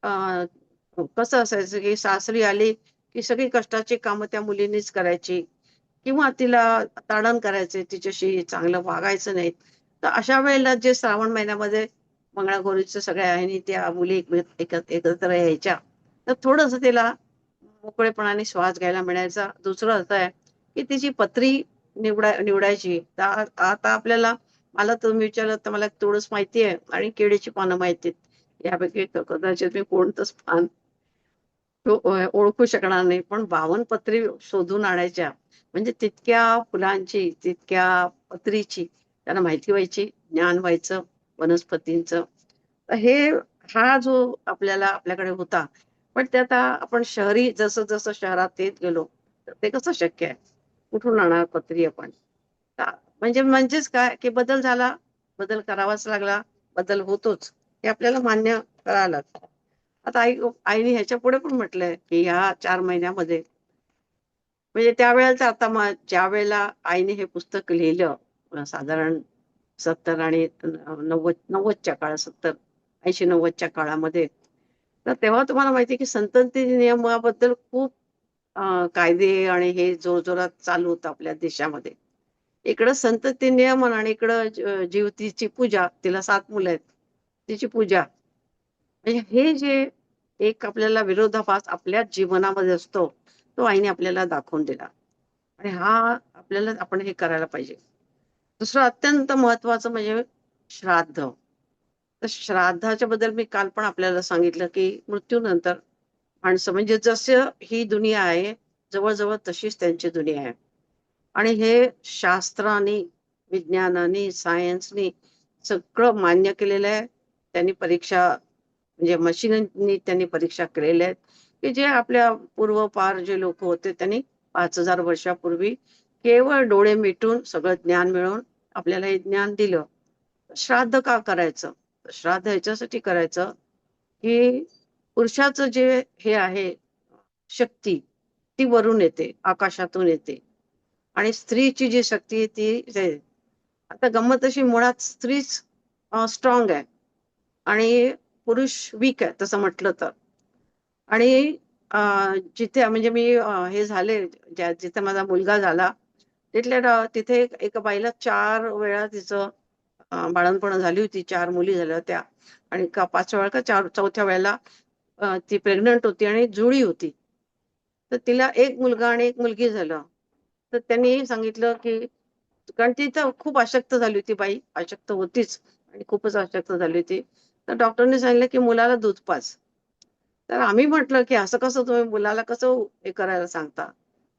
अं, कसं असायचं, की सासरी आली की सगळी कष्टाची कामं त्या मुलींनीच करायची, किंवा तिला ताडण करायचे, तिच्याशी चांगलं वागायचं नाही. तर अशा वेळेला जे श्रावण महिन्यामध्ये मंगळागौरीचं सगळ्या ह्यानी त्या मुली एकत्र यायच्या, तर थोडस तिला मोकळेपणाने श्वास घ्यायला मिळायचा. दुसरं असं आहे की तिची पत्री निवडायची. तर आता मला तुम्ही विचारलं तर मला तेवढंच माहिती आहे, आणि केळीची पानं माहितीत. यापैकी कदाचित मी कोणतंच पान ओळखू शकणार नाही. पण 52 पत्री शोधून आणायच्या. म्हणजे तितक्या फुलांची, तितक्या पत्रीची त्यांना माहिती व्हायची, ज्ञान व्हायचं वनस्पतींचं. तर हा जो आपल्याकडे होता. पण ते आता आपण जसं जसं शहरात येत गेलो, तर ते कसं शक्य आहे? कुठून आणणार पत्री आपण? म्हणजेच काय, की बदल झाला, बदल करावाच लागला. बदल होतोच, हे आपल्याला मान्य करावं लागतं. आता आईने ह्याच्या पुढे पण म्हटलंय की ह्या 4 महिन्यामध्ये, म्हणजे त्यावेळेला आता ज्या वेळेला आईने हे पुस्तक लिहिलं, साधारण 70 आणि 90च्या काळात, 80-90च्या काळामध्ये, तर तेव्हा तुम्हाला माहिती आहे की संतती नियमाबद्दल खूप कायदे आणि हे जोरजोरात चालू होतं आपल्या देशामध्ये. इकडं संतती नियमन आणि इकडं जीवतीची पूजा, तिला 7 मुलं आहेत, तिची पूजा. म्हणजे हे जे एक आपल्याला विरोधाभास आपल्या जीवनामध्ये असतो, तो आईने आपल्याला दाखवून दिला. आणि हा आपल्याला आपण हे करायला पाहिजे. दुसरं अत्यंत महत्वाचं म्हणजे श्राद्ध. तर श्राद्धाच्या बद्दल मी काल पण आपल्याला सांगितलं की मृत्यूनंतर माणसं, म्हणजे जसं ही दुनिया आहे, जवळ तशीच त्यांची दुनिया आहे. आणि हे शास्त्राने, विज्ञानाने, सायन्सनी सगळं मान्य केलेलं आहे. त्यांनी परीक्षा, म्हणजे मशीननी त्यांनी परीक्षा केलेल्या आहेत, की जे आपल्या पूर्वपार जे लोक होते त्यांनी 5,000 वर्षापूर्वी केवळ डोळे मिटून सगळं ज्ञान मिळवून आपल्याला हे ज्ञान दिलं. श्राद्ध का करायचं? श्राद्ध ह्याच्यासाठी करायचं की पुरुषाचं जे हे आहे शक्ती, ती वरून येते, आकाशातून येते. आणि स्त्रीची जी शक्ती आहे ती आता गंमत अशी, मुळात स्त्रीच स्ट्रॉंग आहे आणि पुरुष वीक आहे तसं म्हटलं तर. आणि जिथे म्हणजे मी हे झाले, जिथे माझा मुलगा झाला, तिथे एका बाईला 4 वेळा तिचं बाळंतपण झाली होती, 4 मुली झाल्या होत्या. आणि 5व्या वेळा का चौथ्या वेळेला ती प्रेग्नंट होती आणि जुळी होती. तर तिला एक मुलगा आणि एक मुलगी झालं. तर त्यांनी सांगितलं की, कारण ती तर खूप अशक्त झाली होती बाई, अशक्त होतीच आणि खूपच अशक्त झाली होती. तर डॉक्टरने सांगितलं की मुलाला दूध पाज. तर आम्ही म्हटलं की असं कसं तुम्ही मुलाला कसं हे करायला सांगता?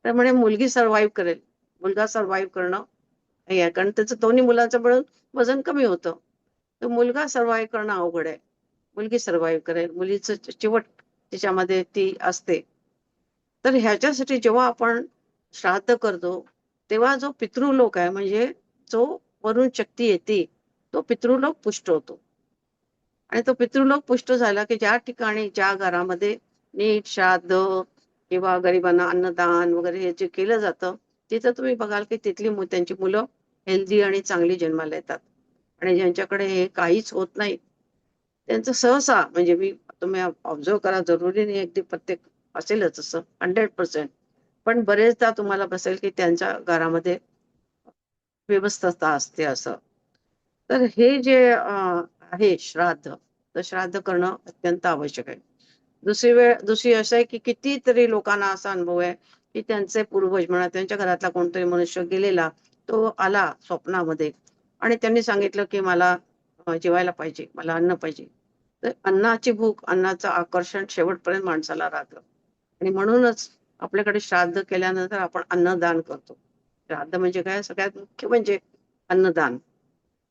तर म्हणे मुलगी सर्व्हाइव्ह करेल, मुलगा सर्व्हाइव्ह करणं हे आहे, कारण त्याचं दोन्ही मुलांचं मिळून वजन कमी होतं. तर मुलगा सर्व्हाइव्ह करणं अवघड आहे, मुलगी सर्व्हाइव्ह करेल, मुलीचं चिवट तिच्यामध्ये ती असते. तर ह्याच्यासाठी जेव्हा आपण श्राद्ध करतो, तेव्हा जो पितृलोक आहे, म्हणजे जो वरून शक्ती येते, तो पितृलोक पुष्ट होतो. आणि तो पितृलोक पुष्ट झाला की ज्या ठिकाणी, ज्या घरामध्ये नीट श्राद्ध किंवा गरिबांना अन्नदान वगैरे हे जे केलं जातं, तिथं तुम्ही बघाल की तिथली त्यांची मुलं हेल्दी आणि चांगली जन्माला येतात. आणि ज्यांच्याकडे हे काहीच होत नाही, त्यांचं सहसा, म्हणजे मी, तुम्ही ऑब्झर्व करा, जरुरी नाही अगदी प्रत्येक असेलच असं 100%, पण बरेचदा तुम्हाला बसेल की त्यांच्या घरामध्ये व्यवस्था असते असं. तर हे जे आहे श्राद्ध, तर श्राद्ध करणं अत्यंत आवश्यक आहे. दुसरी असं आहे की कितीतरी लोकांना असा अनुभव आहे की त्यांचे पूर्वज म्हणा, त्यांच्या घरातला कोणतरी मनुष्य गेलेला, तो आला स्वप्नामध्ये आणि त्यांनी सांगितलं की मला जेवायला पाहिजे, मला अन्न पाहिजे. तर अन्नाची भूक, अन्नाचं आकर्षण शेवटपर्यंत माणसाला राहतं. आणि म्हणूनच आपल्याकडे श्राद्ध केल्यानंतर आपण अन्नदान करतो. श्राद्ध म्हणजे काय? सगळ्यात मुख्य म्हणजे अन्नदान.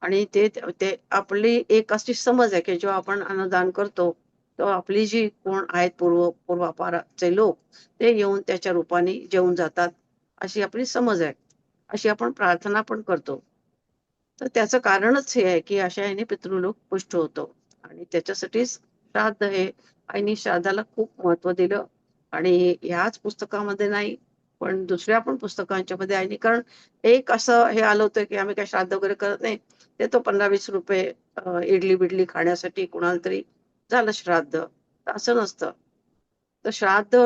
आणि ते ते आपली एक अशी समज आहे की जेव्हा आपण अन्नदान करतो, तेव्हा आपली जी कोण आहेत पूर्वापारचे लोक, ते येऊन त्याच्या रूपाने जेवून जातात, अशी आपली समज आहे. अशी आपण प्रार्थना पण करतो. तर त्याचं कारणच हे आहे की अशा याने पितृलोक पुष्ट होतो. आणि त्याच्यासाठीच श्राद्ध हे, आईने श्राद्धाला खूप महत्व दिलं. आणि ह्याच पुस्तकामध्ये नाही, पण दुसऱ्या पण पुस्तकांच्या मध्ये आईने, कारण एक असं हे आलं होतं की आम्ही काही श्राद्ध वगैरे करत नाही, ते तो 15-20 रुपये इडली बिडली खाण्यासाठी कुणाला तरी झालं श्राद्ध, तर असं नसतं. तर श्राद्ध,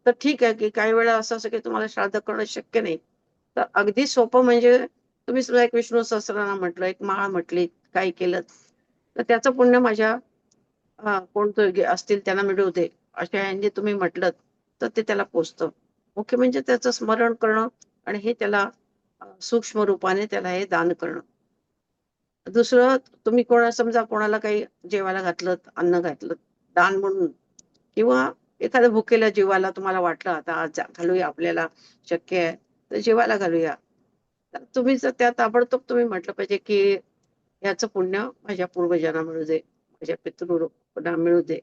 तर ठीक आहे की काही वेळा असं असं की तुम्हाला श्राद्ध करणं शक्य नाही, तर अगदी सोपं म्हणजे तुम्ही सुद्धा एक विष्णू सहस्त्रनाम म्हटलं, एक माळ म्हटली, काही केलं, तर त्याचं पुण्य माझ्या कोणतं असतील त्यांना मिळू दे, अशा यांनी तुम्ही म्हटलं, तर ते त्याला पोचतं. मुख्य म्हणजे त्याचं स्मरण करणं आणि हे त्याला सूक्ष्म रूपाने त्याला हे दान करणं. दुसरं, तुम्ही समजा कोणाला काही जेवायला घातलं, अन्न घातलं दान म्हणून, किंवा एखाद्या भुकेल्या जीवाला तुम्हाला वाटलं आता आज घालूया, आपल्याला शक्य आहे तर जेवायला घालूया, तर तुम्ही जर त्या ताबडतोब तुम्ही म्हटलं पाहिजे की याचं पुण्य माझ्या पूर्वजांना मिळू दे, माझ्या पितृला मिळू दे,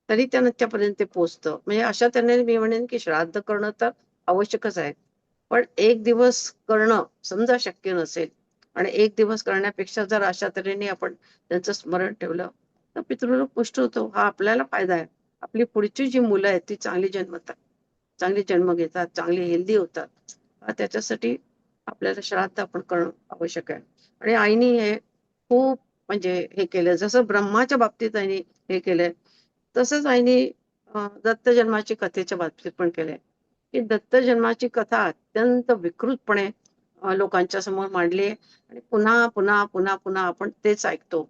तरी त्यांच्यापर्यंत ते पोहोचतं. म्हणजे अशा त्याने मी म्हणेन की श्राद्ध करणं तर आवश्यकच आहे. पण एक दिवस करणं समजा शक्य नसेल, आणि एक दिवस करण्यापेक्षा जर अशा तऱ्हेने आपण त्यांचं स्मरण ठेवलं तर पितृलोक पुष्ट होतो. हा आपल्याला फायदा आहे. आपली पुढची जी मुलं आहेत ती चांगली जन्मतात, चांगली जन्म घेतात, चांगली हेल्दी होतात. त्याच्यासाठी आपल्याला श्राद्ध आपण करणं आवश्यक आहे. आणि आईनी हे खूप म्हणजे हे केलं, जसं ब्रह्माच्या बाबतीत आईने हे केलंय तसंच आईने दत्त जन्माची कथेच्या बाबतीत पण केलंय, की दत्त जन्माची कथा अत्यंत विकृतपणे लोकांच्या समोर मांडली आहे. आणि पुन्हा पुन्हा पुन्हा पुन्हा आपण तेच ऐकतो.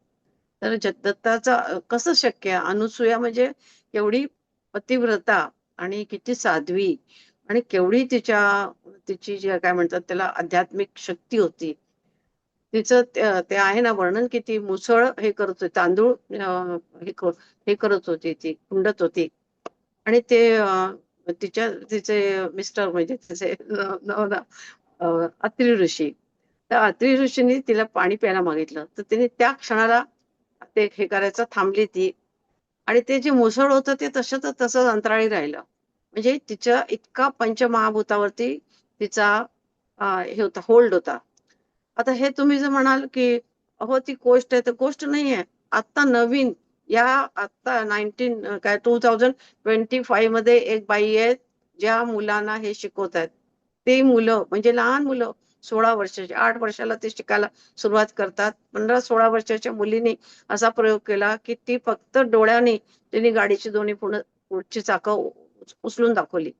तर दत्ताचा कसं शक्य आहे? अनुसूया म्हणजे केवढी पतिव्रता आणि किती साध्वी आणि केवढी तिची जी काय म्हणतात त्याला आध्यात्मिक शक्ती होती. तिचं ते आहे ना वर्णन, किती मुसळ हे करत होते तांदूळ, हे करत होती, ती कुंडत होती. आणि ते तिचे मिस्टर म्हणजे तिचे अत्री ऋषी, त्या अत्री ऋषींनी तिला पाणी प्यायला मागितलं तर तिने त्या क्षणाला ते हे करायचं थांबली ती. आणि ते जे मुसळ होतं ते तसंच तसंच अंतराळी राहिलं. म्हणजे तिच्या इतका पंचमहाभूतावरती तिचा हे होता, होल्ड होता. आता हे तुम्ही जर म्हणाल की अहो ती गोष्ट आहे, तर गोष्ट नाहीये. आता नवीन या आता 2025 मध्ये एक बाई आहे ज्या मुलांना हे शिकवत आहेत. ते मुलं म्हणजे लहान मुलं, 16 वर्षाची, 8 वर्षाला ते शिकायला सुरुवात करतात. 15-16 वर्षाच्या मुलीने असा प्रयोग केला की ती फक्त डोळ्याने तिने गाडीची दोन्ही पुढची चाकं उचलून दाखवली.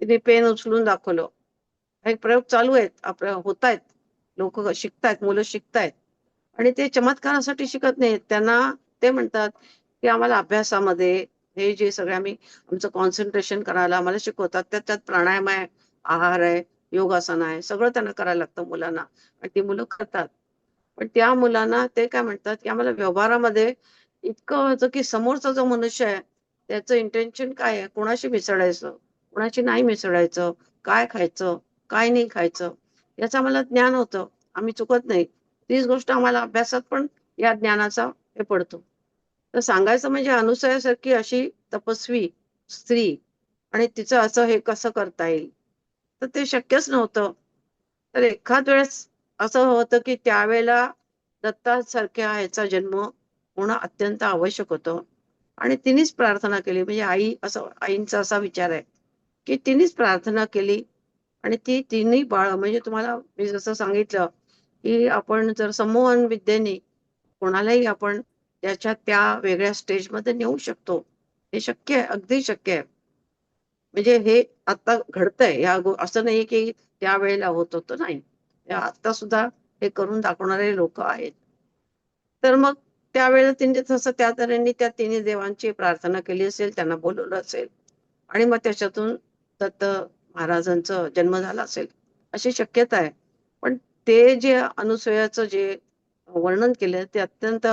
तिने पेन उचलून दाखवलं. हे प्रयोग चालू आहेत, आपल्या होत आहेत. लोक शिकतायत, मुलं शिकतायत. आणि ते चमत्कारासाठी शिकत नाहीत. त्यांना ते म्हणतात की आम्हाला अभ्यासामध्ये हे जे सगळे आम्ही आमचं कॉन्सन्ट्रेशन करायला आम्हाला शिकवतात, त्याच्यात प्राणायाम आहे, आहार आहे, योगासन आहे, सगळं त्यांना करायला लागतं मुलांना. आणि ती मुलं करतात. पण त्या मुलांना ते काय म्हणतात की आम्हाला व्यवहारामध्ये इतकं होतं की समोरचा जो मनुष्य आहे त्याचं इंटेन्शन काय आहे, कोणाशी मिसळायचं, कोणाशी नाही मिसळायचं, काय खायचं, काय नाही खायचं, याचं आम्हाला ज्ञान होतं. आम्ही चुकत नाही. तीच गोष्ट आम्हाला अभ्यासात पण या ज्ञानाचा हे पडतो. तर सांगायचं म्हणजे अनुसयासारखी अशी तपस्वी स्त्री आणि तिचं असं हे कसं करता येईल, तर ते शक्यच नव्हतं. तर एखाद वेळेस असं होतं की त्यावेळेला दत्तासारख्या ह्याचा जन्म होणं अत्यंत आवश्यक होतं. आणि तिनेच प्रार्थना केली, म्हणजे आई असं आईंचा असा विचार आहे की तिनेच प्रार्थना केली. आणि ती तिन्ही बाळ म्हणजे तुम्हाला मी जसं सांगितलं की आपण जर संमोहन विद्येने कोणालाही आपण त्याच्या त्या वेगळ्या स्टेजमध्ये नेऊ शकतो. हे शक्य आहे, अगदी शक्य आहे. म्हणजे हे आता घडतंय, असं नाही की त्यावेळेला होत होतं, नाही. हे आता सुद्धा हे करून दाखवणारे लोक आहेत. तर मग त्यावेळेला तिने तसं त्या तऱ्हेने त्या तिन्ही देवांची प्रार्थना केली असेल, त्यांना बोलवलं असेल आणि मग त्याच्यातून दत्त महाराजांचा जन्म झाला असेल, अशी शक्यता आहे. पण ते जे अनुसयाचं जे वर्णन केलंय ते अत्यंत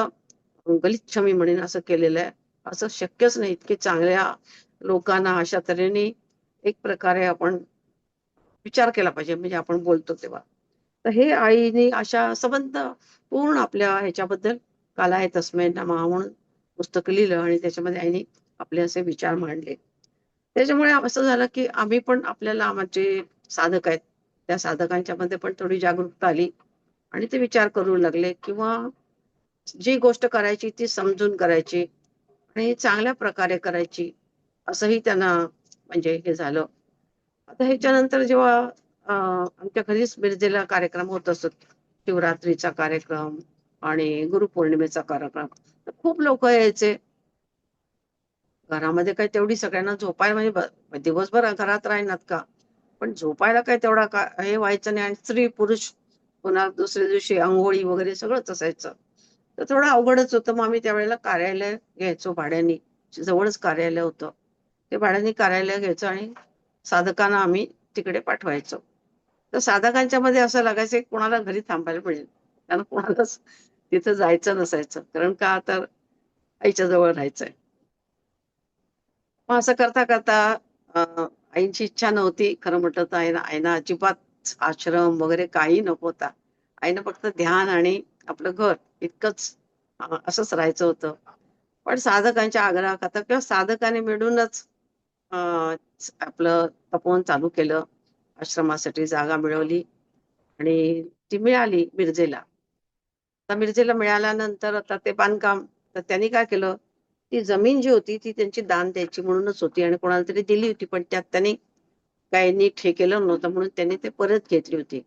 गलिच्छ मी म्हणेन असं केलेलं आहे. असं शक्यच नाही. इतके चांगल्या लोकांना अशा तऱ्हेने एक प्रकारे आपण विचार केला पाहिजे, म्हणजे आपण बोलतो तेव्हा. तर हे आईने अशा संबंध पूर्ण आपल्या ह्याच्याबद्दल कालाय तस्मै नमः म्हणून पुस्तक लिहिलं आणि त्याच्यामध्ये आईने आपले असे विचार मांडले. त्याच्यामुळे असं झालं की आम्ही पण आपल्याला आमचे साधक आहेत, त्या साधकांच्या मध्ये पण थोडी जागरूकता आली आणि ते विचार करू लागले किंवा जी गोष्ट करायची ती समजून करायची आणि चांगल्या प्रकारे करायची, असंही त्यांना म्हणजे हे झालं. आता ह्याच्यानंतर जेव्हा आमच्या घरीच मिरजेला कार्यक्रम होत असत, शिवरात्रीचा कार्यक्रम आणि गुरुपौर्णिमेचा कार्यक्रम, तर खूप लोक यायचे. घरामध्ये काय तेवढी सगळ्यांना झोपायला म्हणजे दिवसभर घरात राहणार का, पण झोपायला काय तेवढा का हे व्हायचं नाही. आणि स्त्री पुरुष पुन्हा दुसऱ्या दिवशी अंघोळी वगैरे सगळंच असायचं. तर थोडं अवघडच होतं. मग आम्ही त्यावेळेला कार्यालय घ्यायचो भाड्याने, जवळच कार्यालय होतं. ते भाड्याने कार्यालय घ्यायचं आणि साधकांना आम्ही तिकडे पाठवायचो. तर साधकांच्या मध्ये असं लागायचं की कोणाला घरी थांबायला मिळेल, त्यांना कोणालाच तिथं जायचं नसायचं, कारण का तर आईच्या जवळ राहायचंय. मग असं करता करता आईची इच्छा नव्हती खरं म्हटलं तर. आईना अजिबात आश्रम वगैरे काही नको होता. आईनं फक्त ध्यान आणि आपलं घर इतकंच असंच राहायचं होतं. पण साधकांच्या आग्रहाखातर किंवा साधकाने मिळूनच आपलं तपोवन चालू केलं, आश्रमासाठी जागा मिळवली आणि ती मिळाली मिरजेला. आता मिरजेला मिळाल्यानंतर आता ते बांधकाम, तर त्यांनी काय केलं, ती जमीन जी होती ती त्यांची दान द्यायची म्हणूनच होती आणि कोणाला तरी दिली होती, पण त्यात त्यांनी काही नीट हे केलं नव्हतं म्हणून त्यांनी ते परत घेतली होती.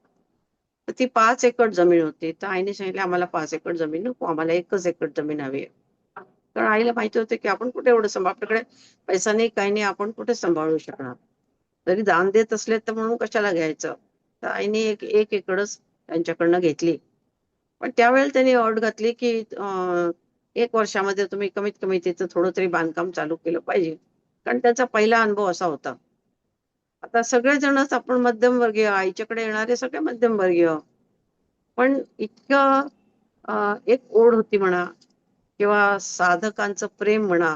तर ती 5 एकर जमीन होती. तर आईने सांगितलं, आम्हाला 5 एकर जमीन नको, आम्हाला 1 एकर जमीन हवी आहे. कारण आईला माहिती होतं की आपण कुठे एवढं आपल्याकडे पैसा नाही, काही नाही, आपण कुठे सांभाळू शकणार. जरी दान देत असले तर म्हणून कशाला घ्यायचं. तर आईने एक एक एकरच त्यांच्याकडनं घेतली. पण त्यावेळेला त्यांनी अट घातली की 1 वर्षामध्ये तुम्ही कमीत कमी तिथं थोडं तरी बांधकाम चालू केलं पाहिजे. कारण त्यांचा पहिला अनुभव असा होता. आता सगळेजणच आपण मध्यमवर्गीय, आईच्याकडे येणारे सगळे मध्यमवर्गीय. पण इतकं एक ओढ होती म्हणा किंवा साधकांचं प्रेम म्हणा,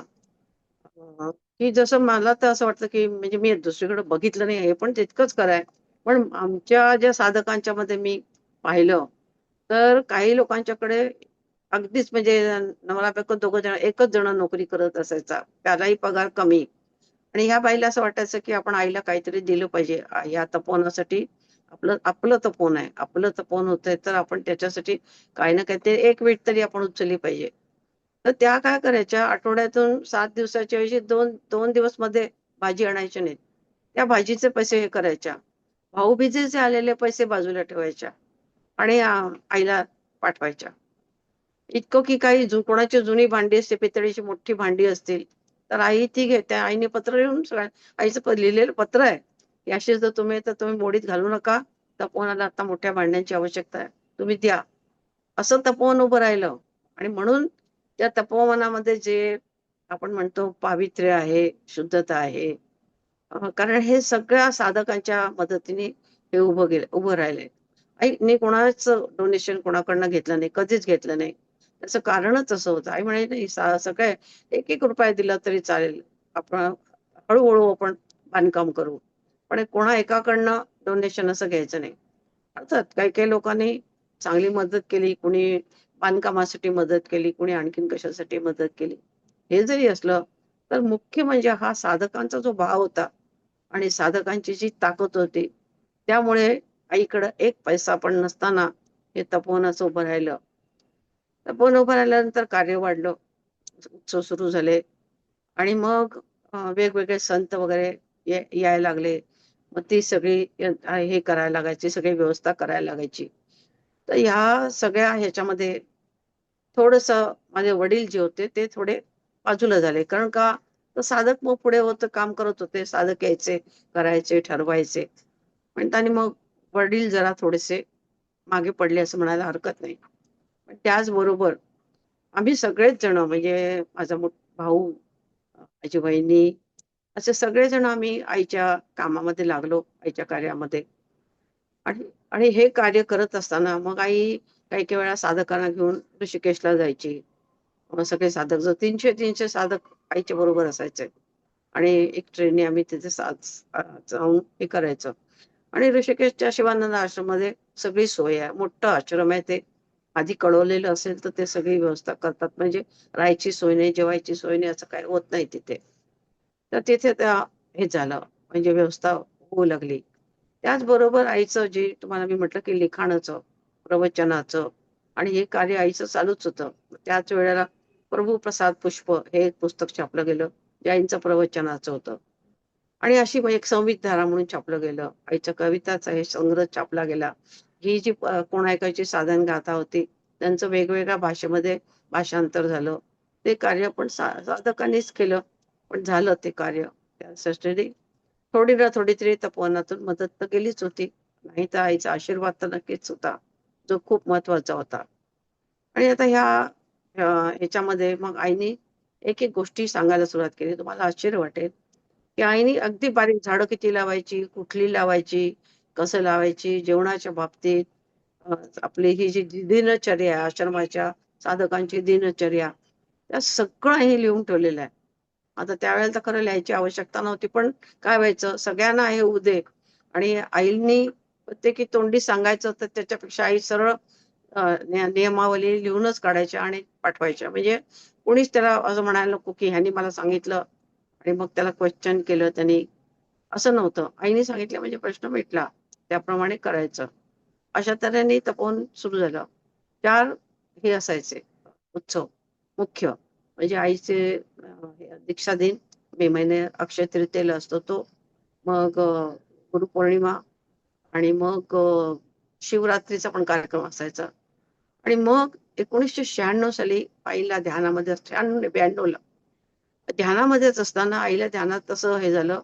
की जसं मला तर असं वाटतं की म्हणजे मी दुसरीकडे बघितलं नाही, हे पण तितकंच खरं आहे. पण आमच्या ज्या साधकांच्या मध्ये मी पाहिलं, तर काही लोकांच्याकडे अगदीच म्हणजे नवरा बायको दोघं जण, एकच जण नोकरी करत असायचा, त्यालाही पगार कमी. आणि ह्या बाईला असं वाटायचं की आपण आईला काहीतरी दिलं पाहिजे या तपोवनासाठी. आपलं आपलं तपोवन आहे, आपलं तपोवन होतंय, तर आपण त्याच्यासाठी काही ना काहीतरी एक वेळ तरी आपण उचलली पाहिजे. तर त्या काय करायच्या, आठवड्यातून 7 दिवसाच्या ऐवजी दोन दोन दिवस मध्ये भाजी आणायच्या नाहीत. त्या भाजीचे पैसे हे करायच्या, भाऊबीजेचे आलेले पैसे बाजूला ठेवायच्या आणि आईला पाठवायच्या. इतकं की काही कोणाची जुनी भांडी असते, पितळेची मोठी भांडी असतील, तर आई ती घेते. आईने पत्र लिहून आईचं लिहिलेलं पत्र आहे की अशी जर तुम्ही मोडीत घालू नका, तपोवनाला आता मोठ्या भांड्यांची आवश्यकता आहे, तुम्ही द्या. असं तपोवन उभं राहिलं. आणि म्हणून त्या तपोवनामध्ये जे आपण म्हणतो पावित्र्य आहे, शुद्धता आहे, कारण हे सगळ्या साधकांच्या मदतीने हे उभं राहिलंय. आईने कोणाचं डोनेशन कोणाकडनं घेतलं नाही, कधीच घेतलं नाही. त्याचं कारणच असं होतं. आई म्हणाली, "नाही, सगळे एक एक रुपया दिला तरी चालेल. आपण हळू आपण बांधकाम करू. पण कोणा एकाकडनं डोनेशन असं घ्यायचं नाही." अर्थात काही-काही लोकांनी चांगली मदत केली, कुणी बांधकामासाठी मदत केली, कुणी आणखीन कशासाठी मदत केली. हे जरी असलं, तर मुख्य म्हणजे हा साधकांचा जो भाव होता आणि साधकांची जी ताकद होती, त्यामुळे आईकडं एक पैसा पण नसताना हे तपोवनाचं उभं राहिलं. तपोवन उभं राहिल्यानंतर कार्य वाढलं, उत्सव सुरू झाले आणि मग वेगवेगळे संत वगैरे यायला लागले. मग ती सगळी हे करायला लागायची, सगळी व्यवस्था करायला लागायची. तर ह्या सगळ्या ह्याच्यामध्ये थोडंसं माझे वडील जे होते ते थोडे बाजूला झाले. कारण का, तर साधक मग पुढे होतं काम करत होते. साधक यायचे, करायचे, ठरवायचे. पण त्याने मग वडील जरा थोडेसे मागे पडले असं म्हणायला हरकत नाही. पण त्याचबरोबर आम्ही सगळेच जण म्हणजे माझा भाऊ, माझी वहिनी, असे सगळेजण आम्ही आईच्या कामामध्ये लागलो, आईच्या कार्यामध्ये. आणि आणि हे कार्य करत असताना मग आई काही-काही वेळा साधकांना घेऊन ऋषिकेशला जायची. सगळे साधक जो 300-300 साधक आईच्या बरोबर असायचे. आणि एक ट्रेनने आम्ही तिथे जाऊन हे करायचं. आणि ऋषिकेशच्या शिवानंद आश्रममध्ये सगळी सोय आहे. मोठं आश्रम आहे ते. आधी कळवलेलं असेल तर ते सगळी व्यवस्था करतात. म्हणजे राहायची सोय नाही, जेवायची सोय नाही, असं काही होत नाही तिथे. तर तिथे त्या हे झालं, म्हणजे व्यवस्था होऊ लागली. त्याचबरोबर आईचं जे तुम्हाला मी म्हटलं की लिखाणाचं, प्रवचनाचं आणि हे कार्य आईचं चालूच होतं. त्याच वेळेला प्रभू प्रसाद पुष्प हे एक पुस्तक छापलं गेलं, जे आईचं प्रवचनाचं होतं. आणि अशी मग एक संवितधारा म्हणून छापलं गेलं. आईच्या कविताचा हे संग्रह छापला गेला. ही जी कोण ऐकायची साधन गाथा होती, त्यांचं वेगवेगळ्या भाषेमध्ये भाषांतर झालं. ते कार्य पण साधकांनीच केलं. पण झालं ते कार्य. त्यासाठी थोडी ना थोडी तरी तपोवनातून मदत तर केलीच होती. नाही तर आईचा आशीर्वाद तर नक्कीच होता, जो खूप महत्वाचा होता. आणि आता ह्याच्यामध्ये मग आईनी एक-एक गोष्टी सांगायला सुरुवात केली. तुम्हाला आश्चर्य वाटेल, की आईनी अगदी बारीक झाडं किती लावायची, कुठली लावायची, कसं लावायची, जेवणाच्या बाबतीत आपली ही जी दिनचर्या आहे, आश्रमाच्या साधकांची दिनचर्या, त्या सगळं हे लिहून ठेवलेलं आहे. आता त्यावेळेला तर खरं लिहायची आवश्यकता नव्हती, पण काय व्हायचं, सगळ्यांना हे होऊ दे आणि आईंनी प्रत्येकी तोंडी सांगायचं, तर त्याच्यापेक्षा आई सरळ नियमावली लिहूनच काढायच्या आणि पाठवायच्या. म्हणजे कोणीच त्याला असं म्हणायला नको, की ह्यानी मला सांगितलं आणि मग त्याला क्वेश्चन केलं त्यांनी, असं नव्हतं. आईने सांगितलं म्हणजे प्रश्न मिटला. त्याप्रमाणे करायचं. अशा तऱ्हेने तपोवन सुरू झालं. 4 हे असायचे उत्सव मुख्य. म्हणजे आईचे दीक्षा दिन मे महिने अक्षय तृतीयेला असतो तो. मग गुरुपौर्णिमा आणि मग शिवरात्रीचा पण कार्यक्रम असायचा. आणि मग 1996 साली आईला ध्यानामध्ये 96-92ला ध्यानामध्येच असताना आईला ध्यानात तसं हे झालं,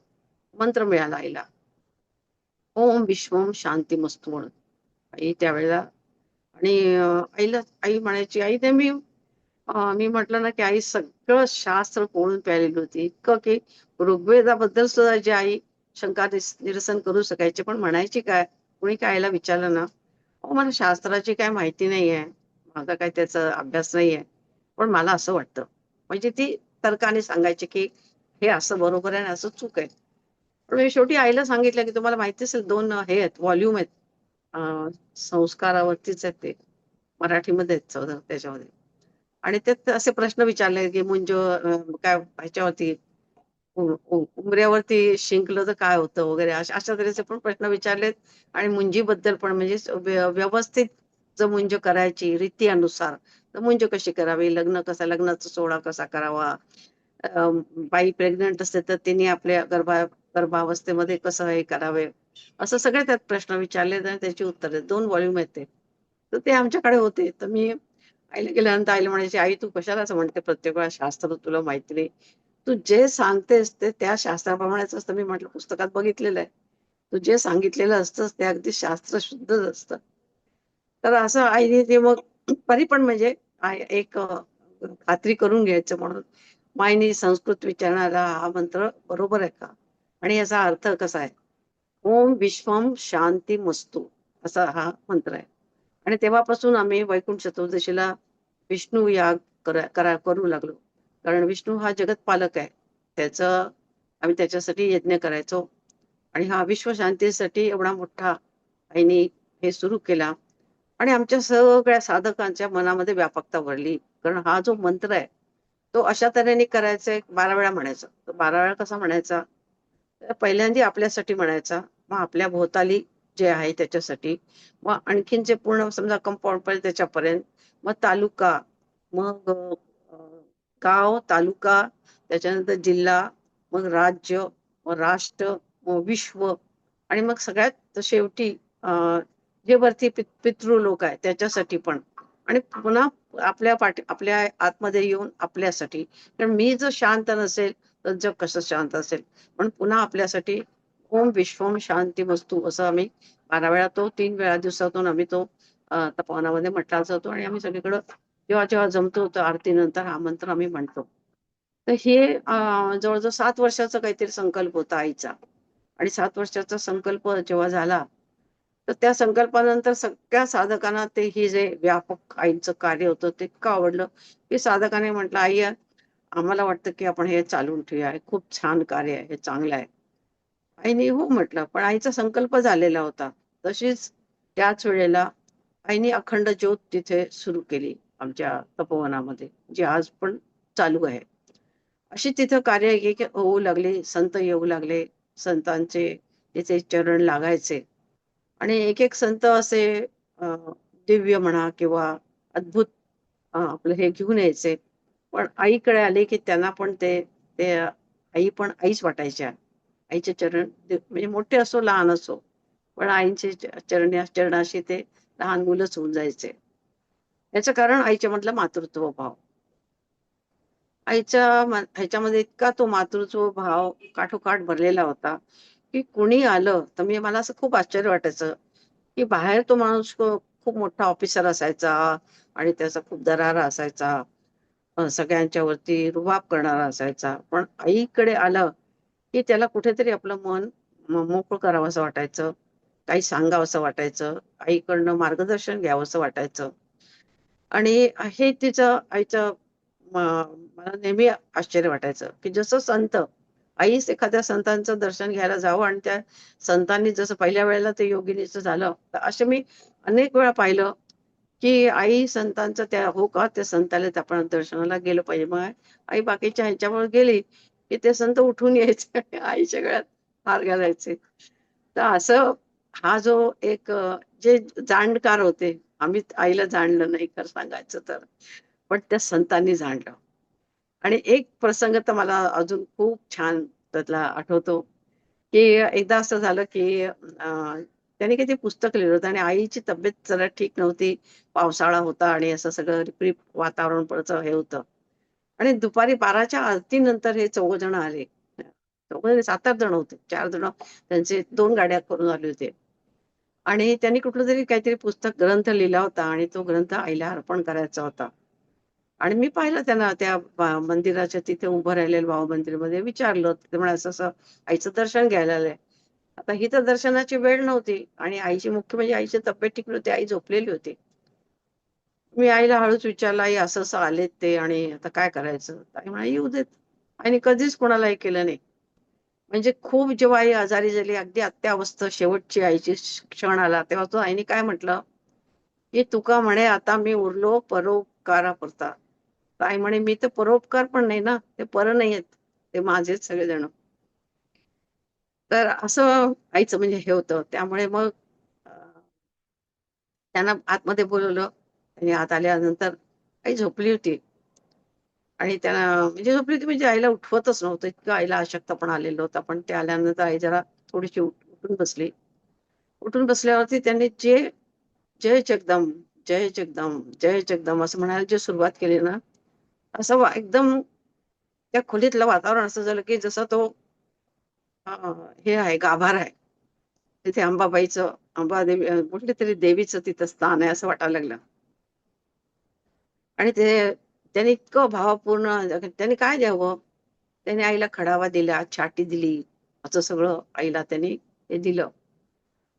मंत्र मिळाला आईला. ओम विश्वम शांतीमस्तु म्हणून. आई त्यावेळेला आणि आईला आई म्हणायची, आई नेहमी मी म्हटलं ना की आई सगळं शास्त्र पोळून प्यालेली होती. इतकं की ऋग्वेदाबद्दल सुद्धा जी आई शंका निरसन करू शकायची, पण म्हणायची काय, कुणी काय आईला विचारलं ना, "अहो मला शास्त्राची काय माहिती नाहीये. माझा काय त्याचा अभ्यास नाहीये. पण मला असं वाटतं." म्हणजे ती तर्काने सांगायची की हे असं बरोबर आहे आणि असं चूक आहे. पण मी शेवटी आईला सांगितलं की तुम्हाला माहिती असेल 2 हे आहेत, व्हॉल्यूम आहेत. संस्कारावरतीच आहेत ते. मराठीमध्ये आहेत त्याच्यामध्ये. आणि त्यात असे प्रश्न विचारले की मुंज काय ह्याच्यावरती उमऱ्यावरती शिंकलं तर काय होतं वगैरे अशा अशा तऱ्हेचे पण प्रश्न विचारलेत. आणि मुंजीबद्दल पण म्हणजे व्यवस्थित जर मुंज करायची रीतीनुसार तर मुंज कशी करावी, लग्नाचा सोहळा कसा करावा, बाई प्रेग्नंट असते तर तिने आपल्या गर्भावस्थेमध्ये कसं हे करावे, असं सगळे त्यात प्रश्न विचारले आणि त्याची उत्तरे 2 व्हॉल्यूम आहेत ते. तर ते आमच्याकडे होते. तर मी आईला गेल्यानंतर आईला म्हणायची, आई तू कशाला असं म्हणते प्रत्येक वेळा, शास्त्र तुला माहिती नाही. तू जे सांगतेस ते त्या शास्त्राप्रमाणेच असतं. मी म्हटलं पुस्तकात बघितलेलं आहे. तू जे सांगितलेलं असतंस ते अगदी शास्त्र शुद्धच असतं. तर असं आईने ते मग तरी पण म्हणजे एक खात्री करून घ्यायचं म्हणून मायनी संस्कृत विचारणारा हा मंत्र बरोबर आहे का आणि याचा अर्थ कसा आहे. ओम विश्वम शांती मस्तू असा हा मंत्र आहे. आणि तेव्हापासून आम्ही वैकुंठ चतुर्दशीला विष्णू याग करू लागलो. कारण विष्णू हा जगतपालक आहे. त्याचं आम्ही त्याच्यासाठी यज्ञ करायचो. आणि हा विश्वशांतीसाठी एवढा मोठा आईने हे सुरू केला. आणि आमच्या सगळ्या साधकांच्या मनामध्ये व्यापकता भरली. कारण हा जो मंत्र आहे तो अशा तऱ्हेने करायचा, 12 वेळा म्हणायचा. तर 12 वेळा कसा म्हणायचा, तर पहिल्यांदा आपल्यासाठी म्हणायचा, मग आपल्या भोवताली जे आहे त्याच्यासाठी, मग आणखीन जे पूर्ण समजा कंपाऊंड पर्यंत त्याच्यापर्यंत, मग तालुका, मग गाव, तालुका, त्याच्यानंतर जिल्हा, मग राज्य, मग राष्ट्र, मग विश्व, आणि मग सगळ्यात शेवटी जे वरती पितृ लोक आहेत त्याच्यासाठी पण. आणि पुन्हा आपल्या आतमध्ये येऊन आपल्यासाठी. कारण मी जर शांत नसेल तर जग कसं शांत असेल. पण पुन्हा आपल्यासाठी ओम विश्वम शांती मस्तू असं आम्ही 12 वेळा, तो 3 वेळा दिवसातून आम्ही तो तपोवनामध्ये म्हटला जातो. आणि आम्ही सगळीकडं जेव्हा जेव्हा जमतो तर आरतीनंतर हा मंत्र आम्ही म्हणतो. तर हे जवळजवळ 7 वर्षाचा काहीतरी संकल्प होता आईचा. आणि 7 वर्षाचा संकल्प जेव्हा झाला तर त्या संकल्पानंतर सगळ्या साधकांना ते ही जे व्यापक आईचं कार्य होतं ते इतकं आवडलं की साधकाने म्हटलं, आई आम्हाला वाटतं की आपण हे चालवून ठेवूया, हे खूप छान कार्य आहे, हे चांगलं आहे. आईने हो म्हटलं, पण आईचा संकल्प झालेला होता. तशीच त्याच वेळेला आईने अखंड ज्योत तिथे सुरू केली आमच्या तपोवनामध्ये, जी आज पण चालू आहे. अशी तिथं कार्य एक होऊ लागली, संत येऊ लागले, संतांचे तिथे चरण लागायचे. आणि एक एक संत असे अ, दिव्य म्हणा किंवा अद्भुत आपलं हे घेऊन यायचे. पण आईकडे आले की त्यांना पण ते ते आई पण आईच वाटायच्या. आईचे चरण म्हणजे मोठे असो लहान असो, पण आईचे चरणाशी ते लहान मुलंच होऊन जायचे. याचं कारण आईच्या मधला मातृत्व भाव. ह्याच्यामध्ये इतका तो मातृत्व भाव काठोकाठ भरलेला होता की कुणी आलं तर मला असं खूप आश्चर्य वाटायचं की बाहेर तो माणूस खूप मोठा ऑफिसर असायचा आणि त्याचा खूप दरारा असायचा, सगळ्यांच्या वरती रुबाब करणारा असायचा. पण आईकडे आलं की त्याला कुठेतरी आपलं मन मोकळं करावं असं वाटायचं, काही सांगावं असं वाटायचं, आईकडनं मार्गदर्शन घ्यावं असं वाटायचं. आणि हे तिचं आईचं मला नेहमी आश्चर्य वाटायचं की जसं संत आईच एखाद्या संतांचं दर्शन घ्यायला जावं आणि त्या संतांनी जसं पहिल्या वेळेला ते योगिनीचं झालं, तर असे मी अनेक वेळा पाहिलं की आई संतांचं त्या हो का त्या संताला आपण दर्शनाला गेलं पाहिजे. मग आई बाकीच्या ह्याच्यावर गेली की ते संत उठून यायचे आणि आईच्या गळ्यात हार घालायचे. तर असं हा जो एक जे जाणकार होते, आम्ही आईला जाणलं नाही खरं सांगायचं तर, पण त्या संतांनी जाणलं. आणि एक प्रसंग तर मला अजून खूप छान त्यातला आठवतो, की एकदा असं झालं, की त्याने काही ते पुस्तक लिहिलं होतं आणि आईची तब्येत जरा ठीक नव्हती. पावसाळा होता आणि असं सगळं रिपरिप वातावरण पडचं हे होतं. आणि दुपारी 12च्या आरतीनंतर हे चौघजण आले. चौघजण 7-8 जण होते. 4 जण त्यांचे 2 गाड्या करून आले होते. आणि त्यांनी कुठलं तरी काहीतरी पुस्तक ग्रंथ लिहिला होता आणि तो ग्रंथ आईला अर्पण करायचा होता. आणि मी पाहिलं त्यांना त्या मंदिराच्या तिथे उभं राहिलेलं भाऊ मंदिरमध्ये विचारलं. ते म्हणाले, "असं-असं आईचं दर्शन घ्यायला आलंय." आता ही तर दर्शनाची वेळ नव्हती आणि आईची मुख्य म्हणजे आईची तब्येत ठीक नव्हती. आई झोपलेली होती. मी आईला हळूच विचारलं, "आई असं-असं आलेत ते आणि आता काय करायचं?" आई म्हणाली, "येऊ देत." आईने कधीच कोणाला हे केलं नाही. म्हणजे खूप जेव्हा आई आजारी झाली, अगदी अत्यावस्था शेवटची आईची क्षण आला, तेव्हा तो आईने काय म्हटलं, की "तुका म्हणे आता मी उरलो परोपकारापुरता." तर आई म्हणे, "मी तर परोपकार पण नाही ना, ते पर नाही आहेत. ते माझेच सगळेजण." तर असं आईचं म्हणजे हे होतं. त्यामुळे मग अ, त्यांना आतमध्ये बोलवलं आणि आत आल्यानंतर आई झोपली होती आणि त्यांना म्हणजे झोपली होती म्हणजे आईला उठवतच नव्हतं. इतकं आईला अशक्तपणा आलेला होता. पण ते आल्यानंतर आई जरा थोडीशी उठून बसली. उठून बसल्यावरती त्यांनी जय जगदंब, जय जगदंब, जय जगदंब असं म्हणायला जी सुरुवात केली ना, असं एकदम त्या खोलीतलं वातावरण असं झालं, की जसं तो अ, हे आहे गाभार आहे. तिथे अंबाबाईचं अंबादेवी कुठलीतरी देवीचं तिथं स्थान आहे असं वाटायला लागलं. आणि त्याने इतकं भावपूर्ण त्याने काय द्यावं? त्याने आईला खडावा दिला, छाटी दिली. असं सगळं आईला त्यांनी हे दिलं.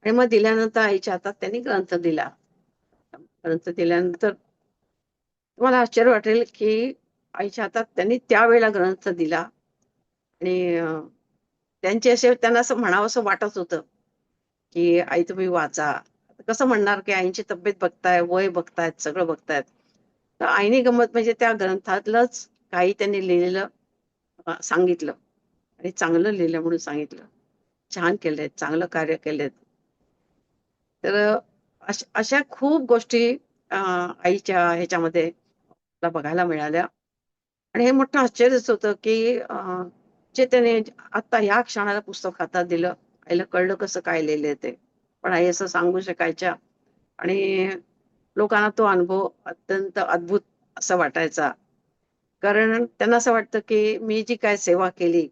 आणि मग दिल्यानंतर आईच्या हातात त्यांनी ग्रंथ दिला. ग्रंथ दिल्यानंतर तुम्हाला आश्चर्य वाटेल, की आईच्या हातात त्यांनी त्यावेळेला ग्रंथ दिला आणि त्यांचे असे त्यांना असं म्हणावसं वाटत होतं, की "आई तुम्ही वाचा." कसं म्हणणार, की आईची तब्येत बघताय, वय बघतायत, सगळं बघतायत. तर आईने गंमत म्हणजे त्या ग्रंथातलंच काही त्यांनी लिहिलेलं सांगितलं आणि चांगलं लिहिलं म्हणून सांगितलं. छान केलंय, चांगलं कार्य केलंय. तर अशा खूप गोष्टी आईच्या ह्याच्यामध्ये मला बघायला मिळाल्या आणि हे मोठं आश्चर्यच होतं, की जे त्याने आता ह्या क्षणाला पुस्तक हातात दिलं, आईला कळलं कसं काय लिहिलंय ते. पण आई असं सांगू शकायच्या आणि लोकांना तो अनुभव अत्यंत अद्भुत असा वाटायचा. कारण त्यांना असं वाटतं, की मी जी काय सेवा केली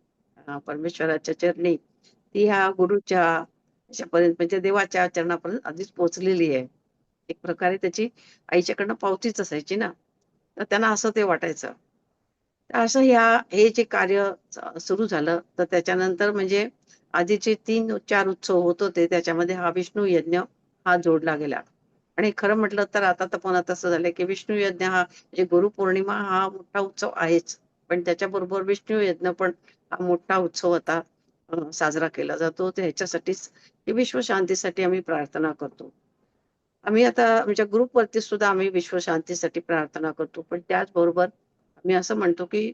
परमेश्वराच्या चरणी, ती ह्या गुरूच्या ह्याच्यापर्यंत म्हणजे देवाच्या चरणापर्यंत आधीच पोहोचलेली आहे. एक प्रकारे त्याची आईच्याकडनं पावतीच असायची ना. तर त्यांना असं ते वाटायचं. तर असं हे जे कार्य सुरू झालं, तर त्याच्यानंतर म्हणजे आधीचे 3-4 उत्सव होत होते, त्याच्यामध्ये हा विष्णू यज्ञ हा जोडला गेला. आणि खरं म्हटलं तर आता तर पुन्हा तसं झालंय, की विष्णू यज्ञ हा म्हणजे गुरुपौर्णिमा हा मोठा उत्सव आहेच. पण त्याच्याबरोबर विष्णू यज्ञ पण हा मोठा उत्सव आता साजरा केला जातो. तर ह्याच्यासाठीच की विश्वशांतीसाठी आम्ही प्रार्थना करतो. आम्ही आता आमच्या ग्रुपवरती सुद्धा आम्ही विश्वशांतीसाठी प्रार्थना करतो. पण त्याचबरोबर आम्ही असं म्हणतो, की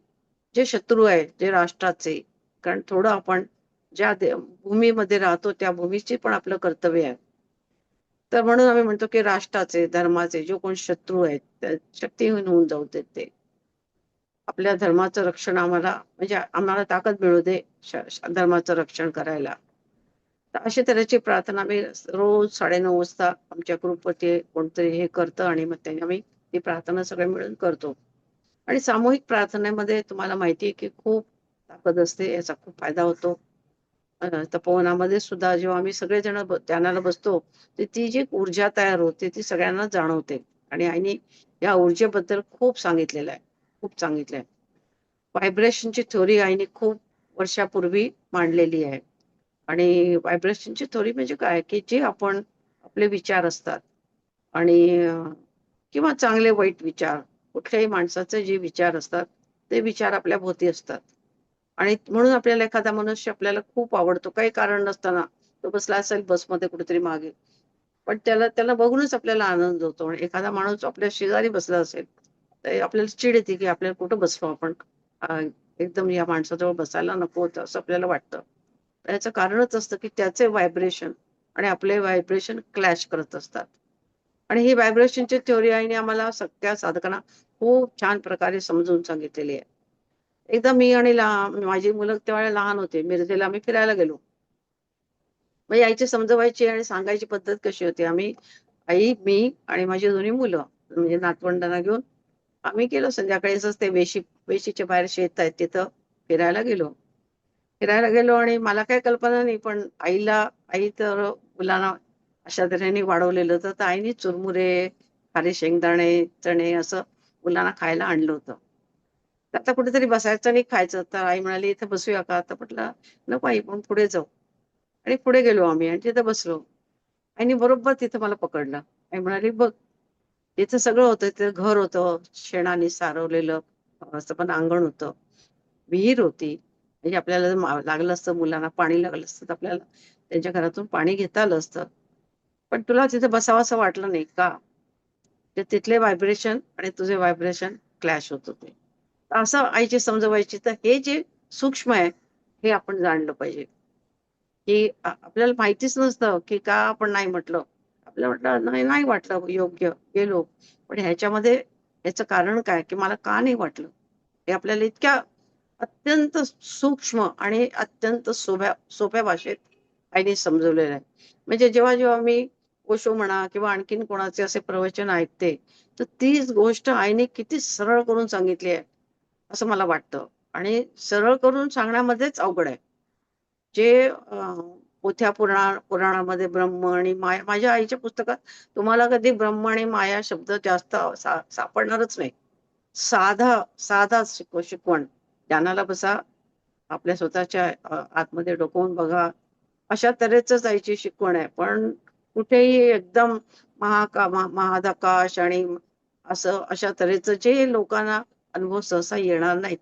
जे शत्रू आहेत, जे राष्ट्राचे, कारण थोडं आपण ज्या भूमीमध्ये राहतो, त्या भूमीची पण आपलं कर्तव्य आहे. तर म्हणून आम्ही म्हणतो, की राष्ट्राचे, धर्माचे जो कोण शत्रू आहेत, त्या शक्तीहीन होऊन जाऊ देत ते. आपल्या धर्माचं रक्षण आम्हाला म्हणजे आम्हाला ताकद मिळू दे धर्माचं रक्षण करायला. तर अशा तऱ्हेची प्रार्थना आम्ही रोज 9:30 वाजता आमच्या ग्रुपवरती कोणतरी हे करतं आणि मग त्याने आम्ही ती प्रार्थना सगळे मिळून करतो. आणि सामूहिक प्रार्थनेमध्ये तुम्हाला माहिती आहे, की खूप ताकद असते. याचा खूप फायदा होतो. तपोवनामध्ये सुद्धा जेव्हा आम्ही सगळेजण ध्यानाला बसतो, तर ती जी ऊर्जा तयार होते, ती सगळ्यांना जाणवते. आणि आईने या ऊर्जेबद्दल खूप सांगितलेलं आहे. खूप सांगितलंय. व्हायब्रेशनची थ्योरी आईने खूप वर्षापूर्वी मांडलेली आहे. आणि व्हायब्रेशनची थ्योरी म्हणजे काय, की जे आपण आपले विचार असतात आणि किंवा चांगले वाईट विचार, कुठल्याही माणसाचे जे विचार असतात, ते विचार आपल्या भोवती असतात. आणि म्हणून आपल्याला एखादा मनुष्य आपल्याला खूप आवडतो, काही कारण नसताना. तो बसला असेल बसमध्ये कुठेतरी मागे. पण त्याला त्याला बघूनच आपल्याला आनंद होतो आणि एखादा माणूस आपल्या शेजारी बसला असेल, तर आपल्याला चिड येते, की आपल्याला कुठं बसलो आपण. अ, एकदम या माणसाजवळ बसायला नको होतं असं आपल्याला वाटतं. त्याचं कारणच असतं, की त्याचे व्हायब्रेशन. आणि आपले व्हायब्रेशन क्लॅश करत असतात. आणि ही व्हायब्रेशनची थ्योरी आईने आम्हाला सगळ्या साधकांना खूप छान प्रकारे समजून सांगितलेली आहे. एकदा मी आणि माझी मुलं त्यावेळेला लहान होते, मिरजेला आम्ही फिरायला गेलो. मग आईची समजवायची आणि सांगायची पद्धत कशी होती, आम्ही आई, मी आणि माझी दोन्ही मुलं म्हणजे नातवंडांना घेऊन आम्ही गेलो संध्याकाळी. असंच ते वेशीच्या बाहेर शेत आहे तिथं फिरायला गेलो. फिरायला गेलो आणि मला काही कल्पना नाही, पण आई तर मुलांना अशा तऱ्हेने वाढवलेलं होतं, तर आईने चुरमुरे, खारे शेंगदाणे, चणे असं मुलांना खायला आणलं होतं. तर आता कुठेतरी बसायचं आणि खायचं. तर आई म्हणाली, "इथे बसूया का?" तर म्हटलं, "नको आई, पण पुढे जाऊ." आणि पुढे गेलो आम्ही आणि तिथे बसलो. आईने बरोबर तिथं मला पकडलं. आई म्हणाली, "बघ, तिथं सगळं होतं. तिथं घर होतं, शेणाने सारवलेलं असं पण अंगण होतं. विहीर होती. म्हणजे आपल्याला जर लागलं असतं, मुलांना पाणी लागलं असतं, तर आपल्याला त्यांच्या घरातून पाणी घेता आलं असतं. पण तुला तिथे बसावसं वाटलं नाही का? तर तिथले व्हायब्रेशन आणि तुझे व्हायब्रेशन क्लॅश होत होते. तर असं आईची समजवायची. तर हे जे सूक्ष्म आहे, हे आपण जाणलं पाहिजे, की आपल्याला माहितीच नसतं, की का आपण नाही म्हटलं. आपल्याला वाटलं नाही, नाही वाटलं योग्य, गेलो. पण ह्याच्यामध्ये ह्याचं कारण काय, की मला का नाही वाटलं? हे आपल्याला इतक्या अत्यंत सूक्ष्म आणि अत्यंत सोप्या सोप्या भाषेत आईने समजवलेलं आहे. म्हणजे जेव्हा मी ओशो म्हणा किंवा आणखीन कोणाचे असे प्रवचन ऐकते, तर तीच गोष्ट आईने किती सरळ करून सांगितली आहे, असं मला वाटतं. आणि सरळ करून सांगण्यामध्येच अवघड आहे. जे पोथ्या पुराणामध्ये ब्रह्म आणि माया, माझ्या आईच्या पुस्तकात तुम्हाला कधी ब्रह्म आणि माया शब्द जास्त सापडणारच नाही. साधा साधा शिकवण. ध्यानाला बसा, आपल्या स्वतःच्या आतमध्ये डोकावून बघा, अशा तऱ्हेच आईची शिकवण आहे. पण कुठेही एकदम महादाकाश आणि असं अशा तऱ्हेचं जे लोकांना अनुभव सहसा येणार नाहीत.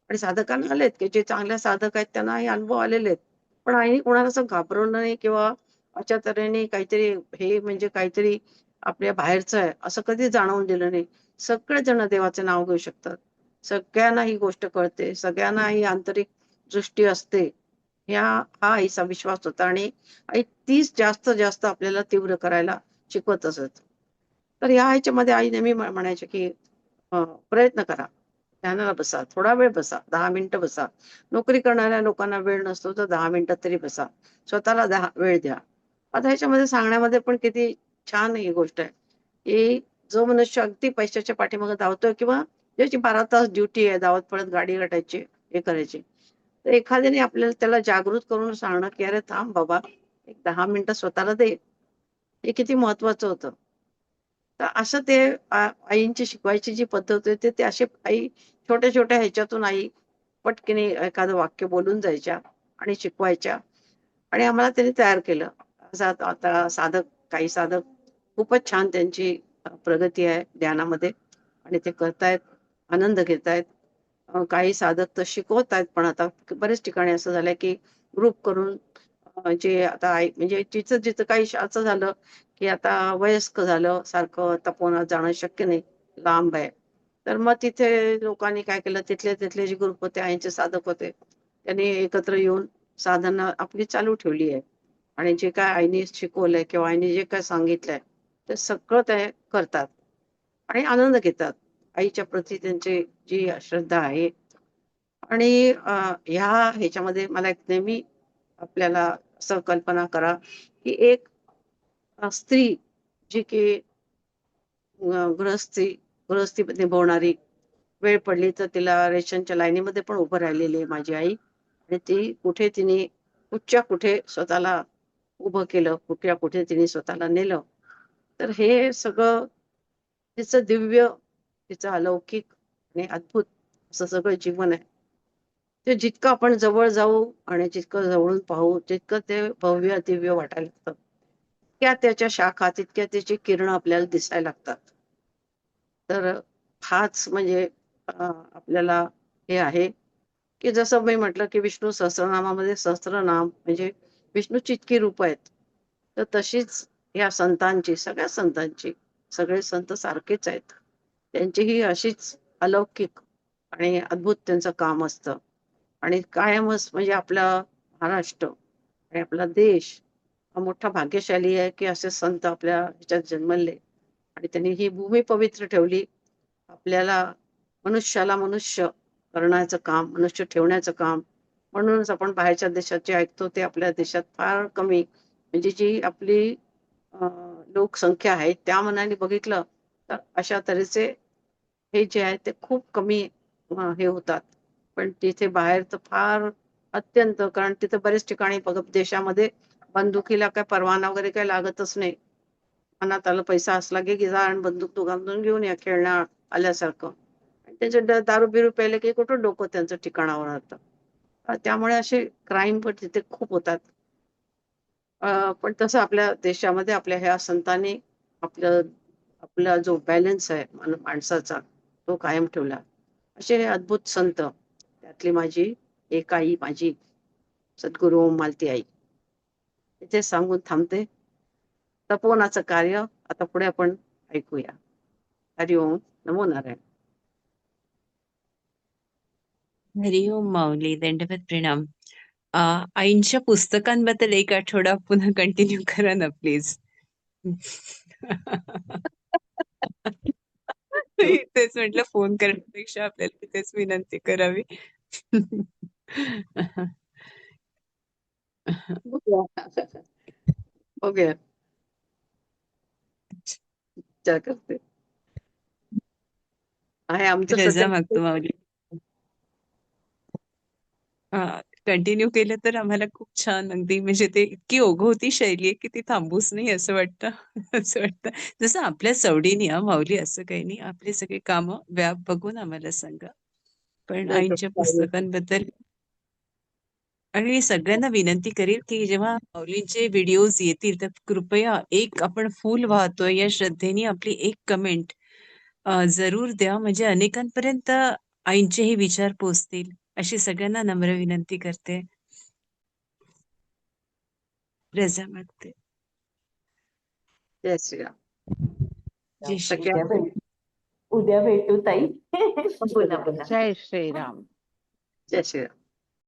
आणि साधकांना आलेत, की जे चांगले साधक आहेत त्यांना हे अनुभव आलेले आहेत. पण आईने कोणाला असं घाबरवलं नाही किंवा अशा तऱ्हेने काहीतरी हे म्हणजे काहीतरी आपल्या बाहेरचं आहे असं कधी जाणवून दिलं नाही. सगळेजण देवाचे नाव घेऊ शकतात. सगळ्यांना ही गोष्ट कळते. सगळ्यांना ही आंतरिक दृष्टी असते. हा आईचा विश्वास होता आणि आई तीच जास्त जास्त आपल्याला तीव्र करायला शिकवत असत. तर या ह्याच्यामध्ये आई नेहमी म्हणायची, की प्रयत्न करा. ध्यानाला बसा. थोडा वेळ बसा. 10 मिनिटं बसा. नोकरी करणाऱ्या लोकांना वेळ नसतो, तर 10 मिनिटं तरी बसा. स्वतःला वेळ द्या. आता ह्याच्यामध्ये सांगण्यामध्ये पण किती छान ही गोष्ट आहे, की जो मनुष्य अगदी पैशाच्या पाठीमागे धावतोय किंवा ज्याची 12 तास ड्युटी आहे, धावत पळत गाडी रटायची, हे करायची. तर एखाद्याने आपल्याला त्याला जागृत करून सांगणं, की "अरे थांब बाबा, एक 10 मिनिटं स्वतःला दे." हे किती महत्वाचं होतं. तर असं ते आईंची शिकवायची जी पद्धत होती, ते ते असे आई छोट्या-छोट्या ह्याच्यातून आई पटकन एखादं वाक्य बोलून जायच्या आणि शिकवायच्या आणि आम्हाला त्यांनी तयार केलं. असं आता आता काही साधक खूपच छान त्यांची प्रगती आहे ध्यानामध्ये आणि ते करतायत, आनंद घेतायत. काही साधक तर शिकवतायत, पण आता बरेच ठिकाणी असं झालंय, की ग्रुप करून जे आता म्हणजे जिथं जिथं काही असं झालं, की आता वयस्क झालं, सारखं तपोवनात जाणं शक्य नाही, लांब आहे. तर मग तिथे लोकांनी काय केलं, तिथले जे ग्रुप होते, ऐंची साधक होते, त्यांनी एकत्र येऊन साधना आपली चालू ठेवली आहे. आणि जे काय आईने शिकवलंय किंवा आईने जे काय सांगितलंय, ते सगळं ते करतात आणि आनंद घेतात. आईच्या प्रती त्यांची जी श्रद्धा आहे आणि ह्या ह्याच्यामध्ये मला एक नेहमी आपल्याला असं कल्पना करा, की एक स्त्री जी की गृहस्थी निभवणारी, वेळ पडली तर तिला रेशनच्या लाईनीमध्ये पण उभं राहिलेली आहे माझी आई. आणि ती कुठे तिने कुठच्या कुठे स्वतःला उभं केलं, कुठल्या कुठे तिने स्वतःला नेलं. तर हे सगळं तिचं दिव्य, तिचं अलौकिक आणि अद्भुत असं सगळं जीवन आहे. ते जितकं आपण जवळ जाऊ आणि जितकं जवळून पाहू, तितकं ते भव्य दिव्य वाटायला लागतं. तितक्या त्याच्या शाखा, तितक्या त्याची किरणं आपल्याला दिसायला लागतात. तर हाच म्हणजे आपल्याला हे आहे, की जसं मी म्हटलं, की विष्णू सहस्रनामामध्ये सहस्त्रनाम म्हणजे विष्णूची इतकी रूपं आहेत. तर तशीच या संतांची, सगळ्या संतांची, सगळे संत सारखेच आहेत. त्यांचीही अशीच अलौकिक आणि अद्भुत त्यांचं काम असतं. आणि कायमच म्हणजे आपला महाराष्ट्र आणि आपला देश मोठा भाग्यशाली आहे की असे संत आपल्या ह्याच्यात जन्मले आणि त्यांनी ही भूमी पवित्र ठेवली. आपल्याला मनुष्याला मनुष्य करण्याचं काम, मनुष्य ठेवण्याचं काम. म्हणूनच आपण बाहेरच्या देशात जे ऐकतो ते आपल्या देशात फार कमी, म्हणजे जी आपली लोकसंख्या आहे त्या मनाने बघितलं तर अशा तऱ्हेचे हे जे आहे ते खूप कमी हे होतात. पण तिथे बाहेर तर फार अत्यंत, कारण तिथे बरेच ठिकाणी बघ देशामध्ये बंदुकीला काय परवाना वगैरे काय लागतच नाही. मनात आलं पैसा असला की जा आणि बंदूक दुकानातून घेऊन या खेळण्या आल्यासारखं. आणि त्याचे दारू बिरू प्यायले की कुठं डोकं त्यांचं ठिकाणावर राहतं. त्यामुळे असे क्राईम पण तिथे खूप होतात. पण तसं आपल्या देशामध्ये आपल्या ह्या संतांनी आपलं आपला जो बॅलन्स आहे माणसाचा तो कायम ठेवला. असे हे अद्भुत संत, त्यातली माझी एक आई, माझी सद्गुरू ओम मालती आई. इथे सांगून थांबते. तपोवनाचं कार्य आता पुढे आपण ऐकूया. हरिओम, नमो नारायण.
हरिओम माऊली, दंडवत प्रणाम. आईंच्या पुस्तकांबद्दल एक आठवडा पुन्हा कंटिन्यू करा ना प्लीज. तेच म्हटलं, फोन करण्यापेक्षा आपल्याला तिथेच विनंती करावी.
बघूया, विचार करते. आहे आमचं
रजा
सध्या.
मागतो माऊली. कंटिन्यू केलं तर आम्हाला खूप छान, अगदी म्हणजे ते इतकी ओघवती शैली आहे की ती थांबूच नाही असं वाटतं. असं वाटतं जसं आपल्या सवडीने. माऊली, असं काही नाही, आपले सगळे काम व्याप बघून आम्हाला सांगा. पण आईंच्या पुस्तकांबद्दल आणि मी सगळ्यांना विनंती करेल की जेव्हा माऊलींचे व्हिडिओज येतील तर कृपया एक, आपण फूल वाहतोय या श्रद्धेने, आपली एक कमेंट जरूर द्या, म्हणजे अनेकांपर्यंत आईंचेही विचार पोचतील, अशी सगळ्यांना नम्र विनंती करते. रजा मागते.
जय श्रीराम.
जय श्री
सगळ्या
उद्या भेटू ताई. पुन्हा पुन्हा.
जय श्रीराम.
जय श्रीराम.